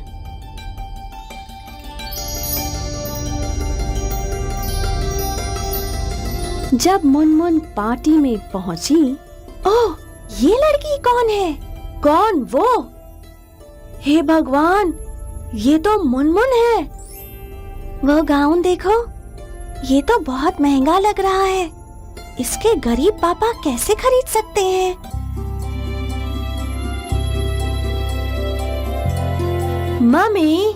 जब मुनमुन पार्टी में पहुंची, ओह, ये लड़की कौन है? कौन वो? हे भगवान, ये तो मुनमुन है। वो गाउन देखो, ये तो बहुत महंगा लग रहा है। इसके गरीब पापा कैसे खरीद सकते हैं? मम्मी,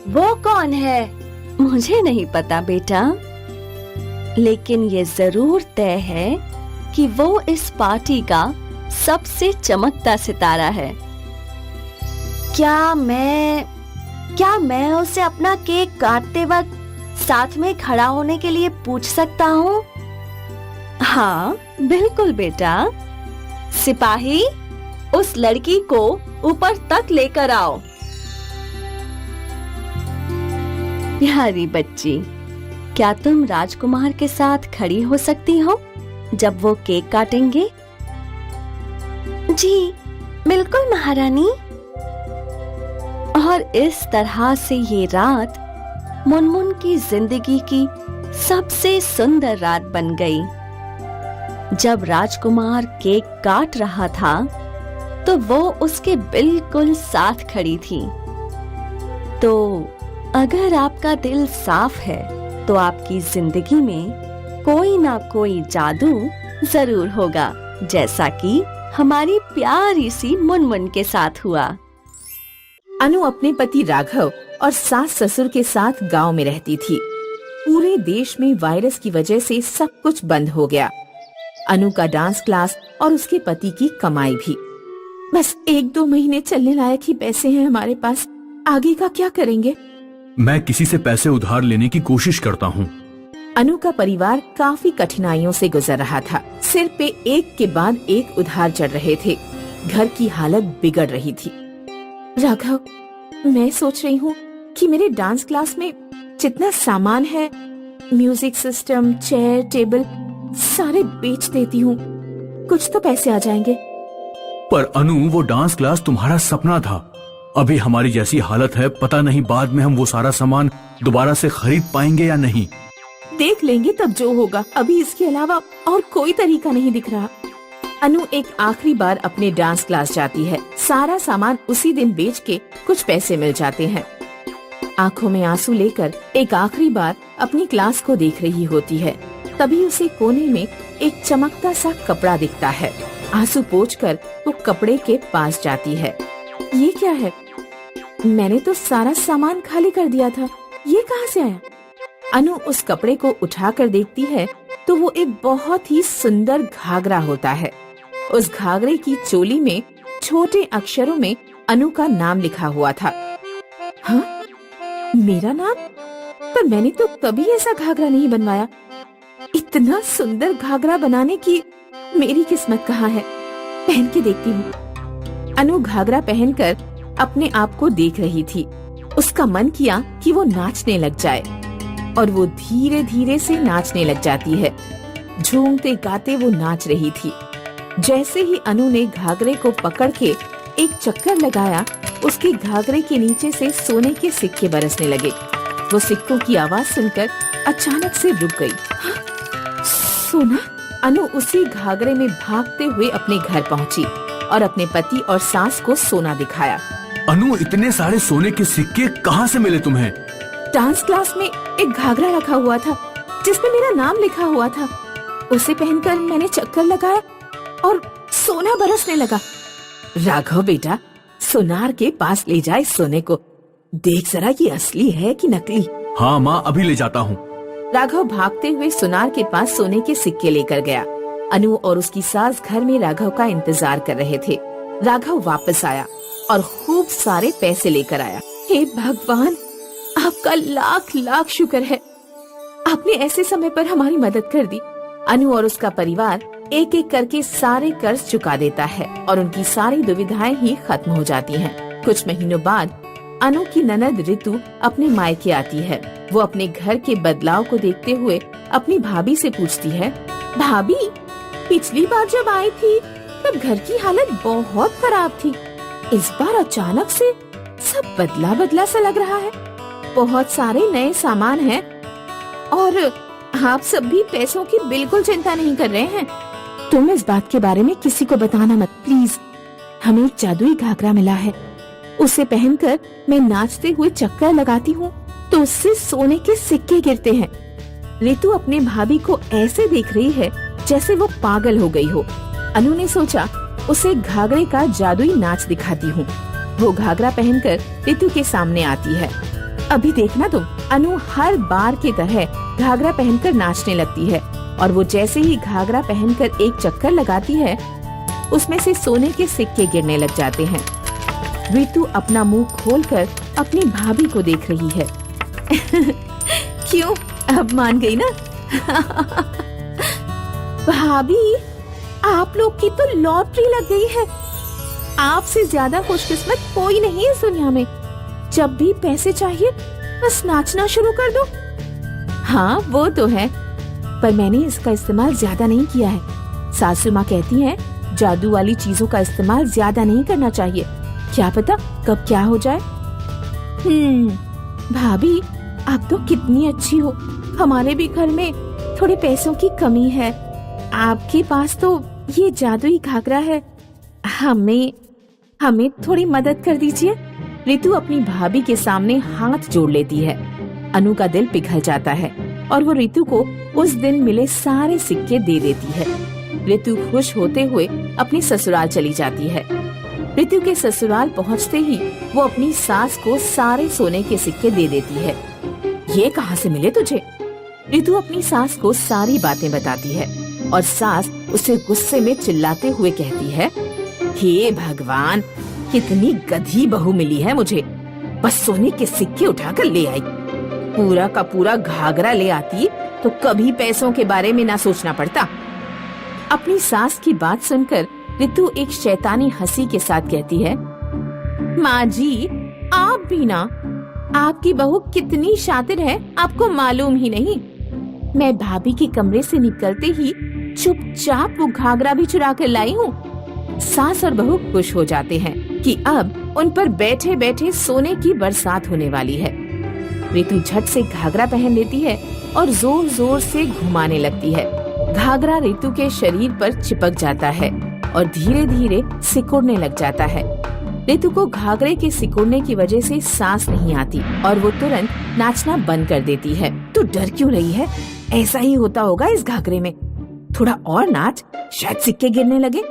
वो कौन है? मुझे नहीं पता बेटा, लेकिन ये जरूर तय है कि वो इस पार्टी का सबसे चमकता सितारा है। क्या मैं उसे अपना केक काटते वक्त साथ में खड़ा होने के लिए पूछ सकता हूँ? हाँ, बिल्कुल बेटा। सिपाही, उस लड़की को ऊपर तक लेकर आओ। प्यारी बच्ची, क्या तुम राजकुमार के साथ खड़ी हो सकती हो जब वो केक काटेंगे? जी, बिल्कुल महारानी। और इस तरह से ये रात मुनमुन की जिंदगी की सबसे सुंदर रात बन गई। जब राजकुमार केक काट रहा था, तो वो उसके बिल्कुल साथ खड़ी थी। तो अगर आपका दिल साफ है, तो आपकी जिंदगी में कोई ना कोई जादू जरूर होगा, जैसा कि हमारी प्यारी सी मुनमुन के साथ हुआ। अनु अपने पति राघव और सास ससुर के साथ गांव में रहती थी। पूरे देश में वायरस की वजह से सब कुछ बंद हो गया। अनु का डांस क्लास और उसके पति की कमाई भी। बस 1-2 महीने चलने लायक ही पैसे हैं हमारे पास। आगे का क्या करेंगे? मैं किसी से पैसे उधार लेने की कोशिश करता हूँ। अनु का परिवार काफी कठिनाइयों से गुजर रहा था। सिर पे एक के बाद एक उधार चढ़ रहे थे। घर की हालत बिगड़ रही थी। राघव, मैं सोच रही हूँ कि मेरे डांस क्लास में जितना सामान है, म्यूजिक सिस्टम, चेयर, टेबल, सारे बेच देती हूँ। कुछ तो पैसे आ जाएंगे। पर अनु, वो डांस क्लास तुम्हारा सपना था। अभी हमारी जैसी हालत है, पता नहीं बाद में हम वो सारा सामान दोबारा से खरीद पाएंगे या नहीं। देख लेंगे तब जो होगा। अभी इसके अलावा और कोई तरीका नहीं दिख रहा। अनु एक आखिरी बार अपने डांस क्लास जाती है। सारा सामान उसी दिन बेच के कुछ पैसे मिल जाते हैं। आंखों में आंसू लेकर एक आखिरी बार अपनी क्लास को देख रही होती है। तभी उसे कोने में एक चमकता सा कपड़ा दिखता है। आंसू पोंछकर वो कपड़े के पास जाती है। ये क्या है? मैंने तो सारा सामान खाली कर दिया था। ये कहाँ से आया? अनु उस कपड़े को उठाकर देखती है तो वो एक बहुत ही सुंदर घाघरा होता है। उस घाघरे की चोली में छोटे अक्षरों में अनु का नाम लिखा हुआ था। हाँ, मेरा नाम? पर मैंने तो कभी ऐसा घाघरा नहीं बनवाया। इतना सुंदर घाघरा बनाने की मेरी किस्मत कहाँ है? पहन के देखती हूँ। अनु घाघरा पहनकर अपने आप को देख रही थी। उसका मन किया कि वो नाचने लग जाए और वो धीरे धीरे से नाचने लग जाती है। झूमते गाते वो नाच रही थी। जैसे ही अनु ने घाघरे को पकड़ के एक चक्कर लगाया, उसके घाघरे के नीचे से सोने के सिक्के बरसने लगे। वो सिक्कों की आवाज सुनकर अचानक से रुक गई। हाँ, सोना? अनु उसी घाघरे में भागते हुए अपने घर पहुंची और अपने पति और सास को सोना दिखाया। अनु, इतने सारे सोने के सिक्के कहाँ से मिले तुम्हें? डांस क्लास में एक घाघरा रखा हुआ था जिसमें मेरा नाम लिखा हुआ था। उसे पहनकर मैंने चक्कर लगाया और सोना बरसने लगा। राघव बेटा, सोनार के पास ले जाए सोने को। देख जरा ये असली है कि नकली। हाँ माँ, अभी ले जाता हूँ। राघव भागते हुए सोनार के पास सोने के सिक्के लेकर गया। अनु और उसकी सास घर में राघव का इंतजार कर रहे थे। राघव वापस आया और खूब सारे पैसे लेकर आया। हे भगवान, आपका लाख लाख शुक्र है, आपने ऐसे समय पर हमारी मदद कर दी। अनु और उसका परिवार एक एक करके सारे कर्ज चुका देता है और उनकी सारी दुविधाएं ही खत्म हो जाती हैं। कुछ महीनों बाद अनु की ननद रितु अपने मायके आती है। वो अपने घर के बदलाव को देखते हुए अपनी भाभी से पूछती है, भाभी, पिछली बार जब आई थी तब घर की हालत बहुत खराब थी। इस बार अचानक से सब बदला बदला सा लग रहा है। बहुत सारे नए सामान हैं और आप सब भी पैसों की बिल्कुल चिंता नहीं कर रहे हैं। तुम इस बात के बारे में किसी को बताना मत प्लीज। हमें एक जादुई घाघरा मिला है, उसे पहनकर मैं नाचते हुए चक्कर लगाती हूँ तो उससे सोने के सिक्के गिरते हैं। रितु अपने भाभी को ऐसे देख रही है जैसे वो पागल हो गई हो। अनु ने सोचा उसे घाघरे का जादुई नाच दिखाती हूँ। वो घाघरा पहनकर रितु के सामने आती है। अभी देखना तुम, अनु हर बार की तरह घाघरा पहनकर नाचने लगती है और वो जैसे ही घाघरा पहनकर एक चक्कर लगाती है उसमें से सोने के सिक्के गिरने लग जाते हैं। रितु अपना मुंह खोलकर अपनी भाभी को देख रही है। क्यों, अब मान गई ना? भाभी, आप लोग की तो लॉटरी लग गई है। आपसे ज्यादा खुशकिस्मत कोई नहीं है इस दुनिया में। जब भी पैसे चाहिए बस नाचना शुरू कर दो। हाँ वो तो है, पर मैंने इसका इस्तेमाल ज्यादा नहीं किया है। सासू माँ कहती हैं जादू वाली चीजों का इस्तेमाल ज्यादा नहीं करना चाहिए, क्या पता कब क्या हो जाए। भाभी, आप तो कितनी अच्छी हो। हमारे भी घर में थोड़े पैसों की कमी है। आपके पास तो ये जादुई घाघरा है, हमें थोड़ी मदद कर दीजिए। रितु अपनी भाभी के सामने हाथ जोड़ लेती है। अनु का दिल पिघल जाता है और वो रितु को उस दिन मिले सारे सिक्के दे देती है। रितु खुश होते हुए अपनी ससुराल चली जाती है। रितु के ससुराल पहुंचते ही वो अपनी सास को सारे सोने के सिक्के दे देती है। ये कहाँ से मिले तुझे? रितु अपनी सास को सारी बातें बताती है और सास उसे गुस्से में चिल्लाते हुए कहती है, हे भगवान, कितनी गधी बहू मिली है मुझे। बस सोने के सिक्के उठाकर ले आई। पूरा का पूरा घाघरा ले आती तो कभी पैसों के बारे में ना सोचना पड़ता। अपनी सास की बात सुनकर रितु एक शैतानी हंसी के साथ कहती है, माँ जी, आप भी ना, आपकी बहू कितनी शातिर है आपको मालूम ही नहीं। मैं भाभी के कमरे से निकलते ही चुपचाप वो घाघरा भी चुरा कर लाई हूँ। सास और बहू खुश हो जाते हैं कि अब उन पर बैठे बैठे सोने की बरसात होने वाली है। रितु झट से घाघरा पहन लेती है और जोर जोर से घुमाने लगती है। घाघरा रितु के शरीर पर चिपक जाता है और धीरे धीरे सिकुड़ने लग जाता है। रितु को घाघरे के सिकुड़ने की वजह से सांस नहीं आती और वो तुरंत नाचना बंद कर देती है। तू डर क्यों रही है? ऐसा ही होता होगा इस घाघरे में। थोड़ा और नाच, शायद सिक्के गिरने लगे।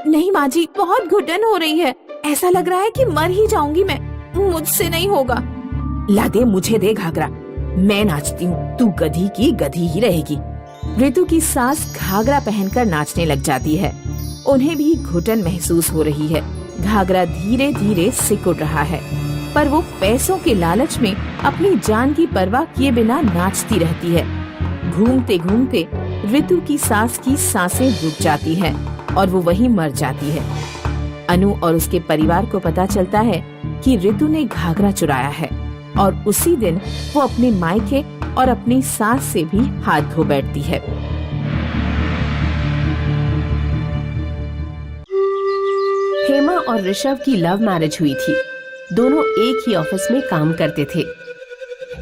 नहीं माँ जी, बहुत घुटन हो रही है। ऐसा लग रहा है कि मर ही जाऊंगी मैं। मुझसे नहीं होगा। ला दे, मुझे दे घाघरा, मैं नाचती हूँ, तू गधी की गधी ही रहेगी। रितु की सास घाघरा पहनकर नाचने लग जाती है। उन्हें भी घुटन महसूस हो रही है। घाघरा धीरे धीरे सिकुड़ रहा है, पर वो पैसों के लालच में अपनी जान की परवाह किए बिना नाचती रहती है। घूमते घूमते रितु की सास की सांसें रुक जाती हैं और वो वहीं मर जाती है। अनु और उसके परिवार को पता चलता है कि रितु ने घाघरा चुराया है और उसी दिन वो अपने मायके और अपनी सास से भी हाथ धो बैठती है। हेमा और ऋषभ की लव मैरिज हुई थी। दोनों एक ही ऑफिस में काम करते थे।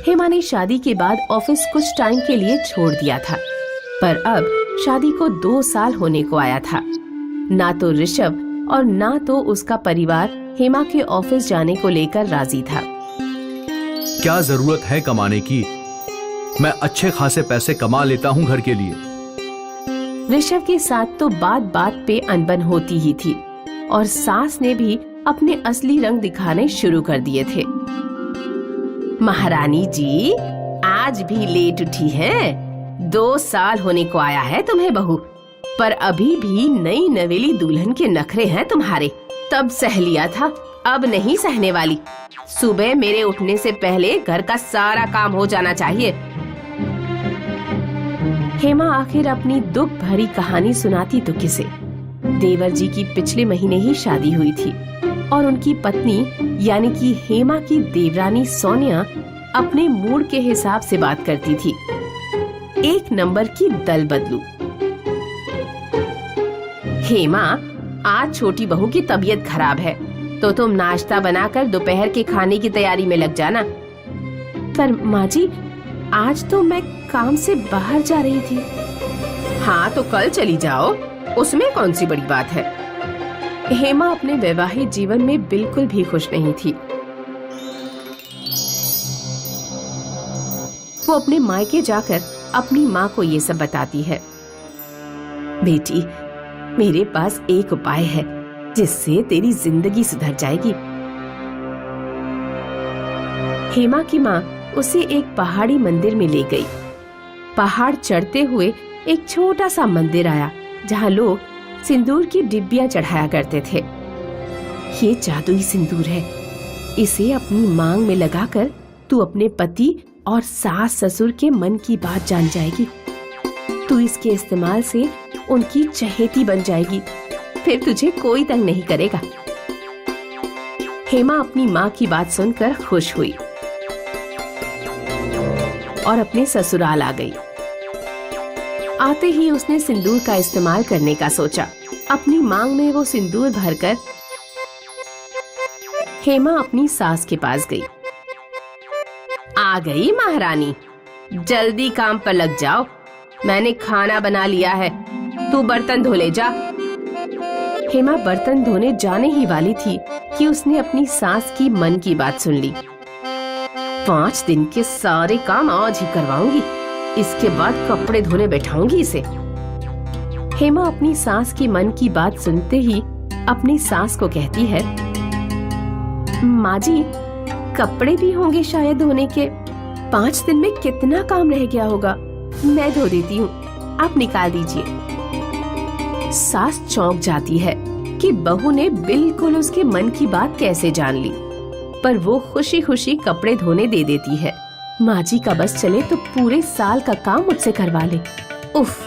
हेमा ने शादी के बाद ऑफिस कुछ टाइम के लिए छोड़ दिया था, पर अब शादी को 2 साल होने को आया था। ना तो ऋषभ और ना तो उसका परिवार हेमा के ऑफिस जाने को लेकर राजी था। क्या जरूरत है कमाने की? मैं अच्छे खासे पैसे कमा लेता हूँ घर के लिए। ऋषभ के साथ तो बात बात पे अनबन होती ही थी और सास ने भी अपने असली रंग दिखाने शुरू कर दिए थे। महारानी जी, आज भी लेट उठी हैं? 2 साल होने को आया है तुम्हें बहू। पर अभी भी नई नवेली दुल्हन के नखरे हैं तुम्हारे। तब सह लिया था, अब नहीं सहने वाली। सुबह मेरे उठने से पहले घर का सारा काम हो जाना चाहिए। हेमा आखिर अपनी दुख भरी कहानी सुनाती तो किसे। देवर जी की पिछले महीने ही शादी हुई थी और उनकी पत्नी यानी कि हेमा की देवरानी सोनिया अपने मूड के हिसाब से बात करती थी। एक नंबर की दल बदलू। हेमा, आज छोटी बहू की तबीयत खराब है तो तुम नाश्ता बनाकर दोपहर के खाने की तैयारी में लग जाना। पर माँ जी, आज तो मैं काम से बाहर जा रही थी। हाँ तो कल चली जाओ, उसमें कौन सी बड़ी बात है। हेमा अपने वैवाहिक जीवन में बिल्कुल भी खुश नहीं थी। वो अपने मायके जाकर अपनी माँ को ये सब बताती है। बेटी, मेरे पास एक उपाय है जिससे तेरी जिंदगी सुधर जाएगी। हेमा की माँ उसे एक पहाड़ी मंदिर में ले गई। पहाड़ चढ़ते हुए एक छोटा सा मंदिर आया जहाँ लोग सिंदूर की डिब्बियां चढ़ाया करते थे। ये जादुई सिंदूर है, इसे अपनी मांग में लगाकर तू अपने पति और सास ससुर के मन की बात जान जाएगी। तू इसके इस्तेमाल से उनकी चहेती बन जाएगी, फिर तुझे कोई तंग नहीं करेगा। हेमा अपनी माँ की बात सुनकर खुश हुई और अपने ससुराल आ गई। आते ही उसने सिंदूर का इस्तेमाल करने का सोचा। अपनी मांग में वो सिंदूर भरकर हेमा अपनी सास के पास गई। आ गई महारानी, जल्दी काम पर लग जाओ, मैंने खाना बना लिया है, तू बर्तन धो ले जा। हेमा बर्तन धोने जाने ही वाली थी कि उसने अपनी सास की मन की बात सुन ली। 5 दिन के सारे काम आज ही करवाऊंगी, इसके बाद कपड़े धोने बैठाऊंगी इसे। हेमा अपनी सास की मन की बात सुनते ही अपनी सास को कहती है, माँ जी, कपड़े भी होंगे शायद धोने के। 5 दिन में कितना काम रह गया होगा, मैं धो देती हूँ, आप निकाल दीजिए। सास चौंक जाती है कि बहू ने बिल्कुल उसके मन की बात कैसे जान ली, पर वो खुशी खुशी कपड़े धोने दे देती है। माँ जी का बस चले तो पूरे साल का काम मुझसे करवा ले। उफ,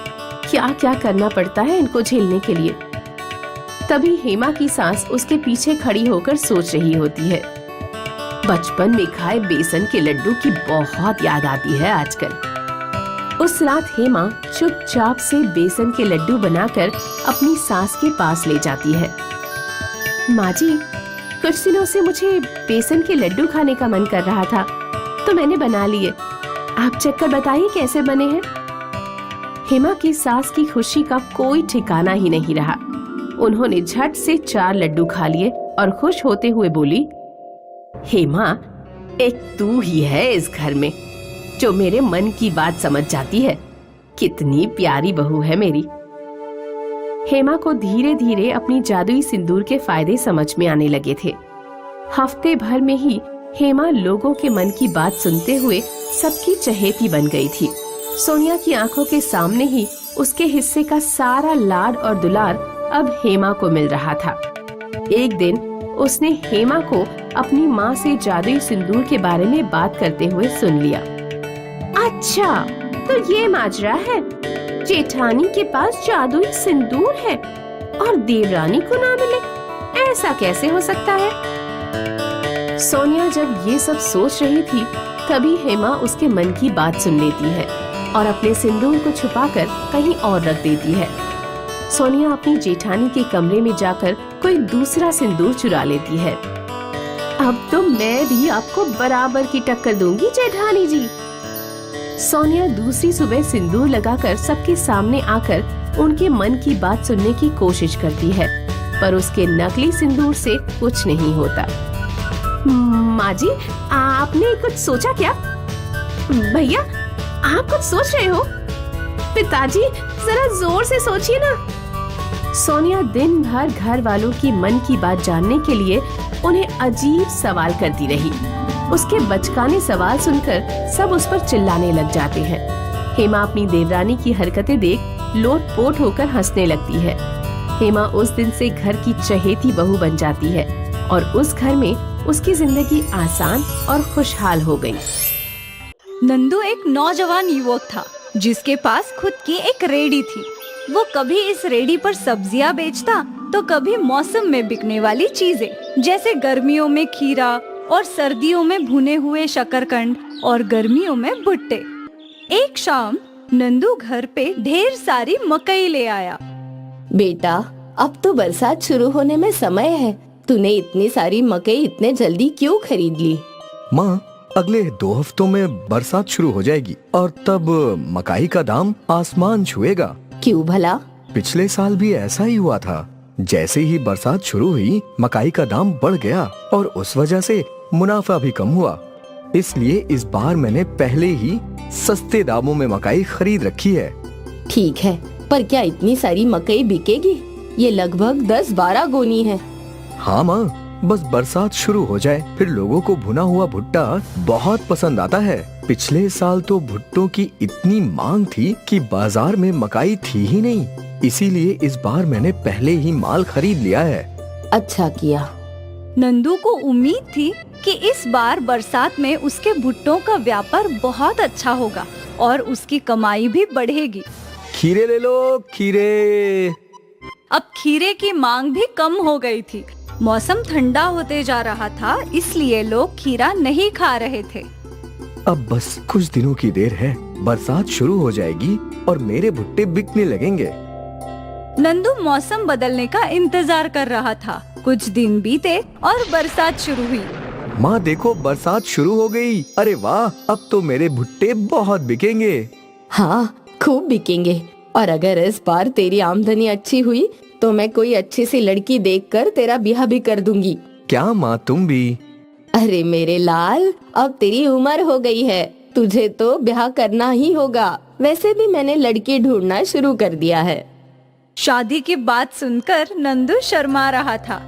क्या क्या करना पड़ता है इनको झेलने के लिए। तभी हेमा की सास उसके पीछे खड़ी होकर सोच रही होती है। बचपन में खाए बेसन के लड्डू की बहुत याद आती है आजकल। उस रात हेमा चुपचाप से बेसन के लड्डू बनाकर अपनी सास के पास ले जाती है। माँ जी, कुछ दिनों से मुझे बेसन के लड्डू खाने का मन कर रहा था तो मैंने बना लिए, आप चख कर बताइए कैसे बने हैं। हेमा की सास की खुशी का कोई ठिकाना ही नहीं रहा। उन्होंने झट से 4 लड्डू खा लिए और खुश होते हुए बोली, हेमा, एक तू ही है इस घर में जो मेरे मन की बात समझ जाती है। कितनी प्यारी बहू है मेरी। हेमा को धीरे धीरे अपनी जादुई सिंदूर के फायदे समझ में आने लगे थे। हफ्ते भर में ही हेमा लोगों के मन की बात सुनते हुए सबकी चहेती बन गई थी। सोनिया की आंखों के सामने ही उसके हिस्से का सारा लाड और दुलार अब हेमा को मिल रहा था। एक दिन उसने हेमा को अपनी माँ से जादुई सिंदूर के बारे में बात करते हुए सुन लिया। अच्छा, तो ये माजरा है, जेठानी के पास जादुई सिंदूर है और देवरानी को ना मिले, ऐसा कैसे हो सकता है? सोनिया जब ये सब सोच रही थी तभी हेमा उसके मन की बात सुन लेती है और अपने सिंदूर को छुपाकर कहीं और रख देती है। सोनिया अपनी जेठानी के कमरे में जाकर कोई दूसरा सिंदूर चुरा लेती है। अब तो मैं भी आपको बराबर की टक्कर दूंगी जेठानी जी। सोनिया दूसरी सुबह सिंदूर लगाकर सबके सामने आकर उनके मन की बात सुनने की कोशिश करती है, पर उसके नकली सिंदूर से कुछ नहीं होता। माँ जी, आपने कुछ सोचा क्या? भैया, आप कुछ सोच रहे हो? पिताजी, जरा जोर से सोचिए ना। सोनिया दिन भर घर वालों की मन की बात जानने के लिए उन्हें अजीब सवाल करती रही। उसके बचकाने सवाल सुनकर सब उस पर चिल्लाने लग जाते हैं। हेमा अपनी देवरानी की हरकतें देख लोटपोट होकर हंसने लगती है। हेमा उस दिन से घर की चहेती बहू बन जाती है और उस घर में उसकी जिंदगी आसान और खुशहाल हो गई। नंदू एक नौजवान युवक था जिसके पास खुद की एक रेडी थी। वो कभी इस रेडी पर सब्जियां बेचता तो कभी मौसम में बिकने वाली चीजें जैसे गर्मियों में खीरा और सर्दियों में भुने हुए शकरकंद और गर्मियों में भुट्टे। एक शाम नंदू घर पे ढेर सारी मकई ले आया। बेटा, अब तो बरसात शुरू होने में समय है। तूने इतनी सारी मकई इतने जल्दी क्यों खरीद ली? माँ, अगले 2 हफ्तों में बरसात शुरू हो जाएगी और तब मकाई का दाम आसमान छुएगा। क्यों भला? पिछले साल भी ऐसा ही हुआ था। जैसे ही बरसात शुरू हुई, मकाई का दाम बढ़ गया और उस वजह से मुनाफा भी कम हुआ। इसलिए इस बार मैंने पहले ही सस्ते दामों में मकाई खरीद रखी है। ठीक है, पर क्या इतनी सारी मकई बिकेगी? ये लगभग 10-12 गोनी है। हाँ माँ, बस बरसात शुरू हो जाए, फिर लोगों को भुना हुआ भुट्टा बहुत पसंद आता है। पिछले साल तो भुट्टों की इतनी मांग थी कि बाजार में मकाई थी ही नहीं। इसीलिए इस बार मैंने पहले ही माल खरीद लिया है। अच्छा किया। नंदू को उम्मीद थी कि इस बार बरसात में उसके भुट्टों का व्यापार बहुत अच्छा होगा और उसकी कमाई भी बढ़ेगी। खीरे ले लो, खीरे। अब खीरे की मांग भी कम हो गई थी। मौसम ठंडा होते जा रहा था, इसलिए लोग खीरा नहीं खा रहे थे। अब बस कुछ दिनों की देर है, बरसात शुरू हो जाएगी और मेरे भुट्टे बिकने लगेंगे। नंदू मौसम बदलने का इंतजार कर रहा था। कुछ दिन बीते और बरसात शुरू हुई। माँ देखो, बरसात शुरू हो गई। अरे वाह, अब तो मेरे भुट्टे बहुत बिकेंगे। हाँ, खूब बिकेंगे। और अगर इस बार तेरी आमदनी अच्छी हुई तो मैं कोई अच्छी सी लड़की देखकर तेरा ब्याह भी कर दूंगी। क्या माँ, तुम भी? अरे मेरे लाल, अब तेरी उम्र हो गई है, तुझे तो ब्याह करना ही होगा। वैसे भी मैंने लड़की ढूंढना शुरू कर दिया है। शादी की बात सुनकर नंदू शर्मा रहा था।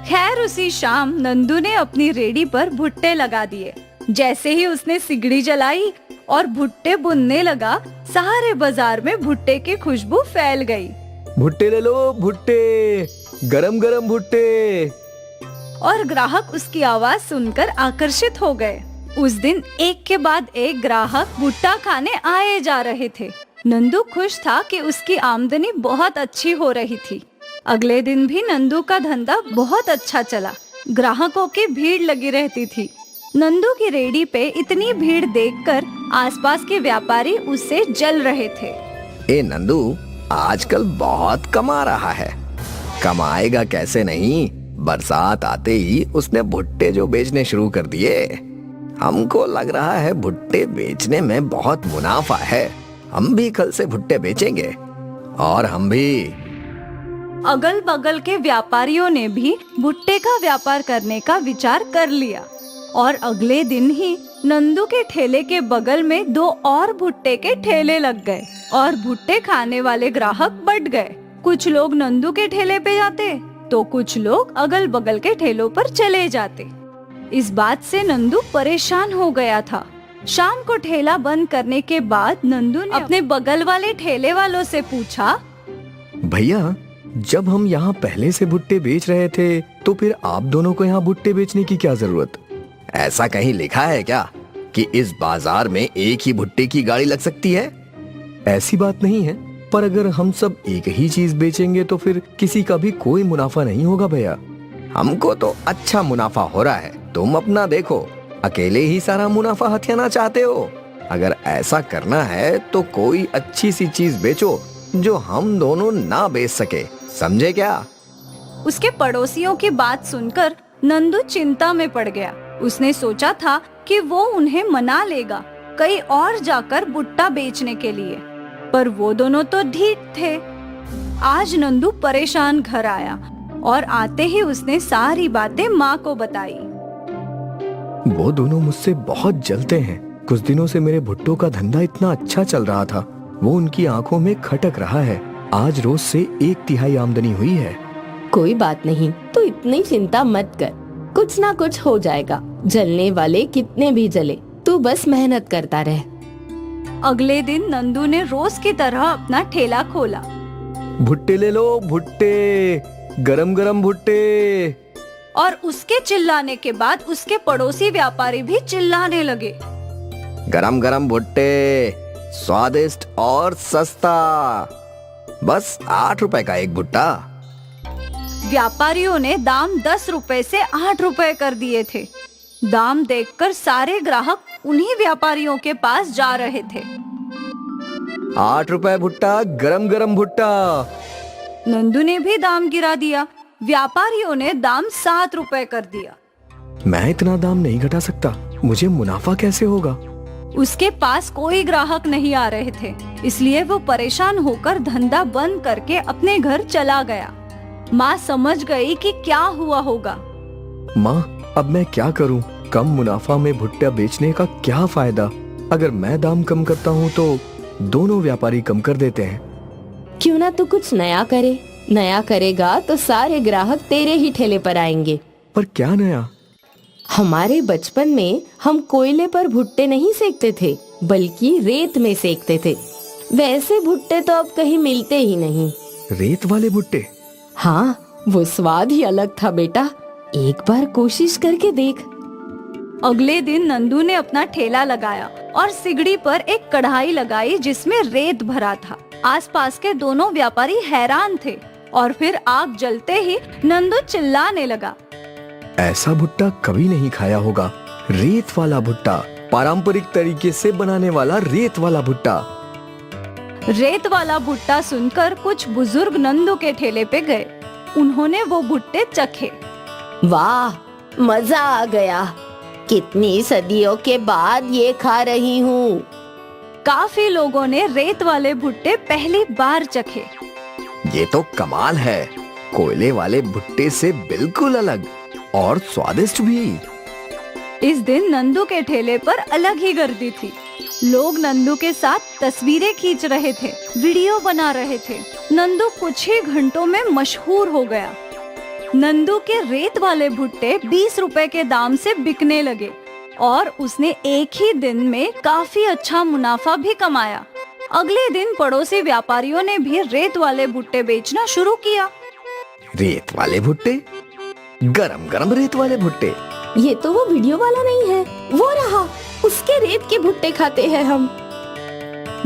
खैर उसी शाम नंदू ने अपनी रेडी पर भुट्टे लगा दिए। जैसे ही उसने सिगड़ी जलाई और भुट्टे बुनने लगा, सारे बाजार में भुट्टे की खुशबू फैल गई। भुट्टे ले लो, भुट्टे, गरम गरम भुट्टे। और ग्राहक उसकी आवाज सुनकर आकर्षित हो गए। उस दिन एक के बाद एक ग्राहक भुट्टा खाने आए जा रहे थे। नंदू खुश था कि उसकी आमदनी बहुत अच्छी हो रही थी। अगले दिन भी नंदू का धंधा बहुत अच्छा चला। ग्राहकों की भीड़ लगी रहती थी। नंदू की रेडी पे इतनी भीड़ देखकर आसपास के व्यापारी उससे जल रहे थे। ए नंदू, आजकल बहुत कमा रहा है। कमाएगा कैसे नहीं, बरसात आते ही उसने भुट्टे जो बेचने शुरू कर दिए। हमको लग रहा है भुट्टे बेचने में बहुत मुनाफा है। हम भी कल से भुट्टे बेचेंगे। और हम भी। अगल बगल के व्यापारियों ने भी भुट्टे का व्यापार करने का विचार कर लिया और अगले दिन ही नंदू के ठेले के बगल में 2 और भुट्टे के ठेले लग गए और भुट्टे खाने वाले ग्राहक बढ़ गए। कुछ लोग नंदू के ठेले पे जाते तो कुछ लोग अगल बगल के ठेलों पर चले जाते। इस बात से नंदू परेशान हो गया था। शाम को ठेला बंद करने के बाद नंदू ने अपने बगल वाले ठेले वालों से पूछा, भैया, जब हम यहाँ पहले से भुट्टे बेच रहे थे तो फिर आप दोनों को यहाँ भुट्टे बेचने की क्या जरूरत? ऐसा कहीं लिखा है क्या कि इस बाजार में एक ही भुट्टे की गाड़ी लग सकती है? ऐसी बात नहीं है, पर अगर हम सब एक ही चीज बेचेंगे तो फिर किसी का भी कोई मुनाफा नहीं होगा भैया। हमको तो अच्छा मुनाफा हो रहा है, तुम अपना देखो। अकेले ही सारा मुनाफा हथियाना चाहते हो? अगर ऐसा करना है तो कोई अच्छी सी चीज बेचो जो हम दोनों ना बेच सके, समझे क्या? उसके पड़ोसियों की बात सुनकर नंदू चिंता में पड़ गया। उसने सोचा था कि वो उन्हें मना लेगा कहीं और जाकर भुट्टा बेचने के लिए, पर वो दोनों तो ढीठ थे। आज नंदू परेशान घर आया और आते ही उसने सारी बातें माँ को बताई। वो दोनों मुझसे बहुत जलते हैं। कुछ दिनों से मेरे भुट्टों का धंधा इतना अच्छा चल रहा था, वो उनकी आंखों में खटक रहा है। आज रोज से 1/3 आमदनी हुई है। कोई बात नहीं, तू इतनी चिंता मत कर, कुछ ना कुछ हो जाएगा। जलने वाले कितने भी जले, तू बस मेहनत करता रह। अगले दिन नंदू ने रोज की तरह अपना ठेला खोला। भुट्टे ले लो, भुट्टे, गरम गरम भुट्टे। और उसके चिल्लाने के बाद उसके पड़ोसी व्यापारी भी चिल्लाने लगे। गरम गरम भुट्टे, स्वादिष्ट और सस्ता, बस 8 रुपए का एक भुट्टा। व्यापारियों ने दाम 10 रुपए से 8 रुपए कर दिए थे। दाम देखकर सारे ग्राहक उन्हीं व्यापारियों के पास जा रहे थे। 8 रुपए भुट्टा, गरम गरम भुट्टा। नंदू ने भी दाम गिरा दिया। व्यापारियों ने दाम 7 रुपए कर दिया। मैं इतना दाम नहीं घटा सकता, मुझे मुनाफा कैसे होगा? उसके पास कोई ग्राहक नहीं आ रहे थे, इसलिए वो परेशान होकर धंधा बंद करके अपने घर चला गया। माँ समझ गई कि क्या हुआ होगा। माँ, अब मैं क्या करूँ? कम मुनाफा में भुट्टा बेचने का क्या फायदा? अगर मैं दाम कम करता हूँ तो दोनों व्यापारी कम कर देते हैं। क्यों ना तू कुछ नया करे? नया करेगा तो सारे ग्राहक तेरे ही ठेले पर आएंगे। पर क्या नया? हमारे बचपन में हम कोयले पर भुट्टे नहीं सेकते थे, बल्कि रेत में सेकते थे। वैसे भुट्टे तो अब कहीं मिलते ही नहीं। रेत वाले भुट्टे? हाँ, वो स्वाद ही अलग था बेटा, एक बार कोशिश करके देख। अगले दिन नंदू ने अपना ठेला लगाया और सिगड़ी पर एक कढ़ाई लगाई जिसमें रेत भरा था। आसपास के दोनों व्यापारी हैरान थे और फिर आग जलते ही नंदू चिल्लाने लगा। ऐसा भुट्टा कभी नहीं खाया होगा। रेत वाला भुट्टा, पारंपरिक तरीके से बनाने वाला रेत वाला भुट्टा। रेत वाला भुट्टा सुनकर कुछ बुजुर्ग नंदू के ठेले पे गए। उन्होंने वो भुट्टे चखे। वाह, मजा आ गया, कितनी सदियों के बाद ये खा रही हूँ। काफी लोगों ने रेत वाले भुट्टे पहली बार चखे। ये तो कमाल है, कोयले वाले भुट्टे से बिल्कुल अलग और स्वादिष्ट भी। इस दिन नंदू के ठेले पर अलग ही गर्दी थी। लोग नंदू के साथ तस्वीरें खींच रहे थे, वीडियो बना रहे थे। नंदू कुछ ही घंटों में मशहूर हो गया। नंदू के रेत वाले भुट्टे 20 रुपए के दाम से बिकने लगे और उसने एक ही दिन में काफी अच्छा मुनाफा भी कमाया। अगले दिन पड़ोसी व्यापारियों ने भी रेत वाले भुट्टे बेचना शुरू किया। रेत वाले भुट्टे, गरम गरम रेत वाले भुट्टे। ये तो वो वीडियो वाला नहीं है, वो रहा, उसके रेत के भुट्टे खाते हैं हम।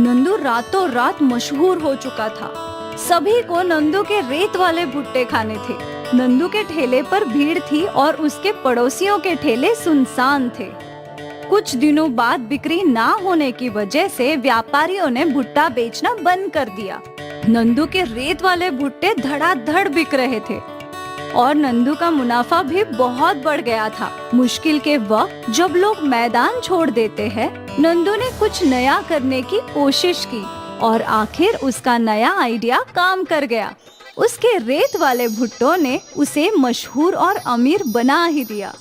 नंदू रातों रात मशहूर हो चुका था। सभी को नंदू के रेत वाले भुट्टे खाने थे। नंदू के ठेले पर भीड़ थी और उसके पड़ोसियों के ठेले सुनसान थे। कुछ दिनों बाद बिक्री ना होने की वजह से व्यापारियों ने भुट्टा बेचना बंद कर दिया। नंदू के रेत वाले भुट्टे धड़ाधड़ बिक रहे थे और नंदू का मुनाफा भी बहुत बढ़ गया था। मुश्किल के वक्त जब लोग मैदान छोड़ देते हैं, नंदू ने कुछ नया करने की कोशिश की और आखिर उसका नया आइडिया काम कर गया। उसके रेत वाले भुट्टों ने उसे मशहूर और अमीर बना ही दिया।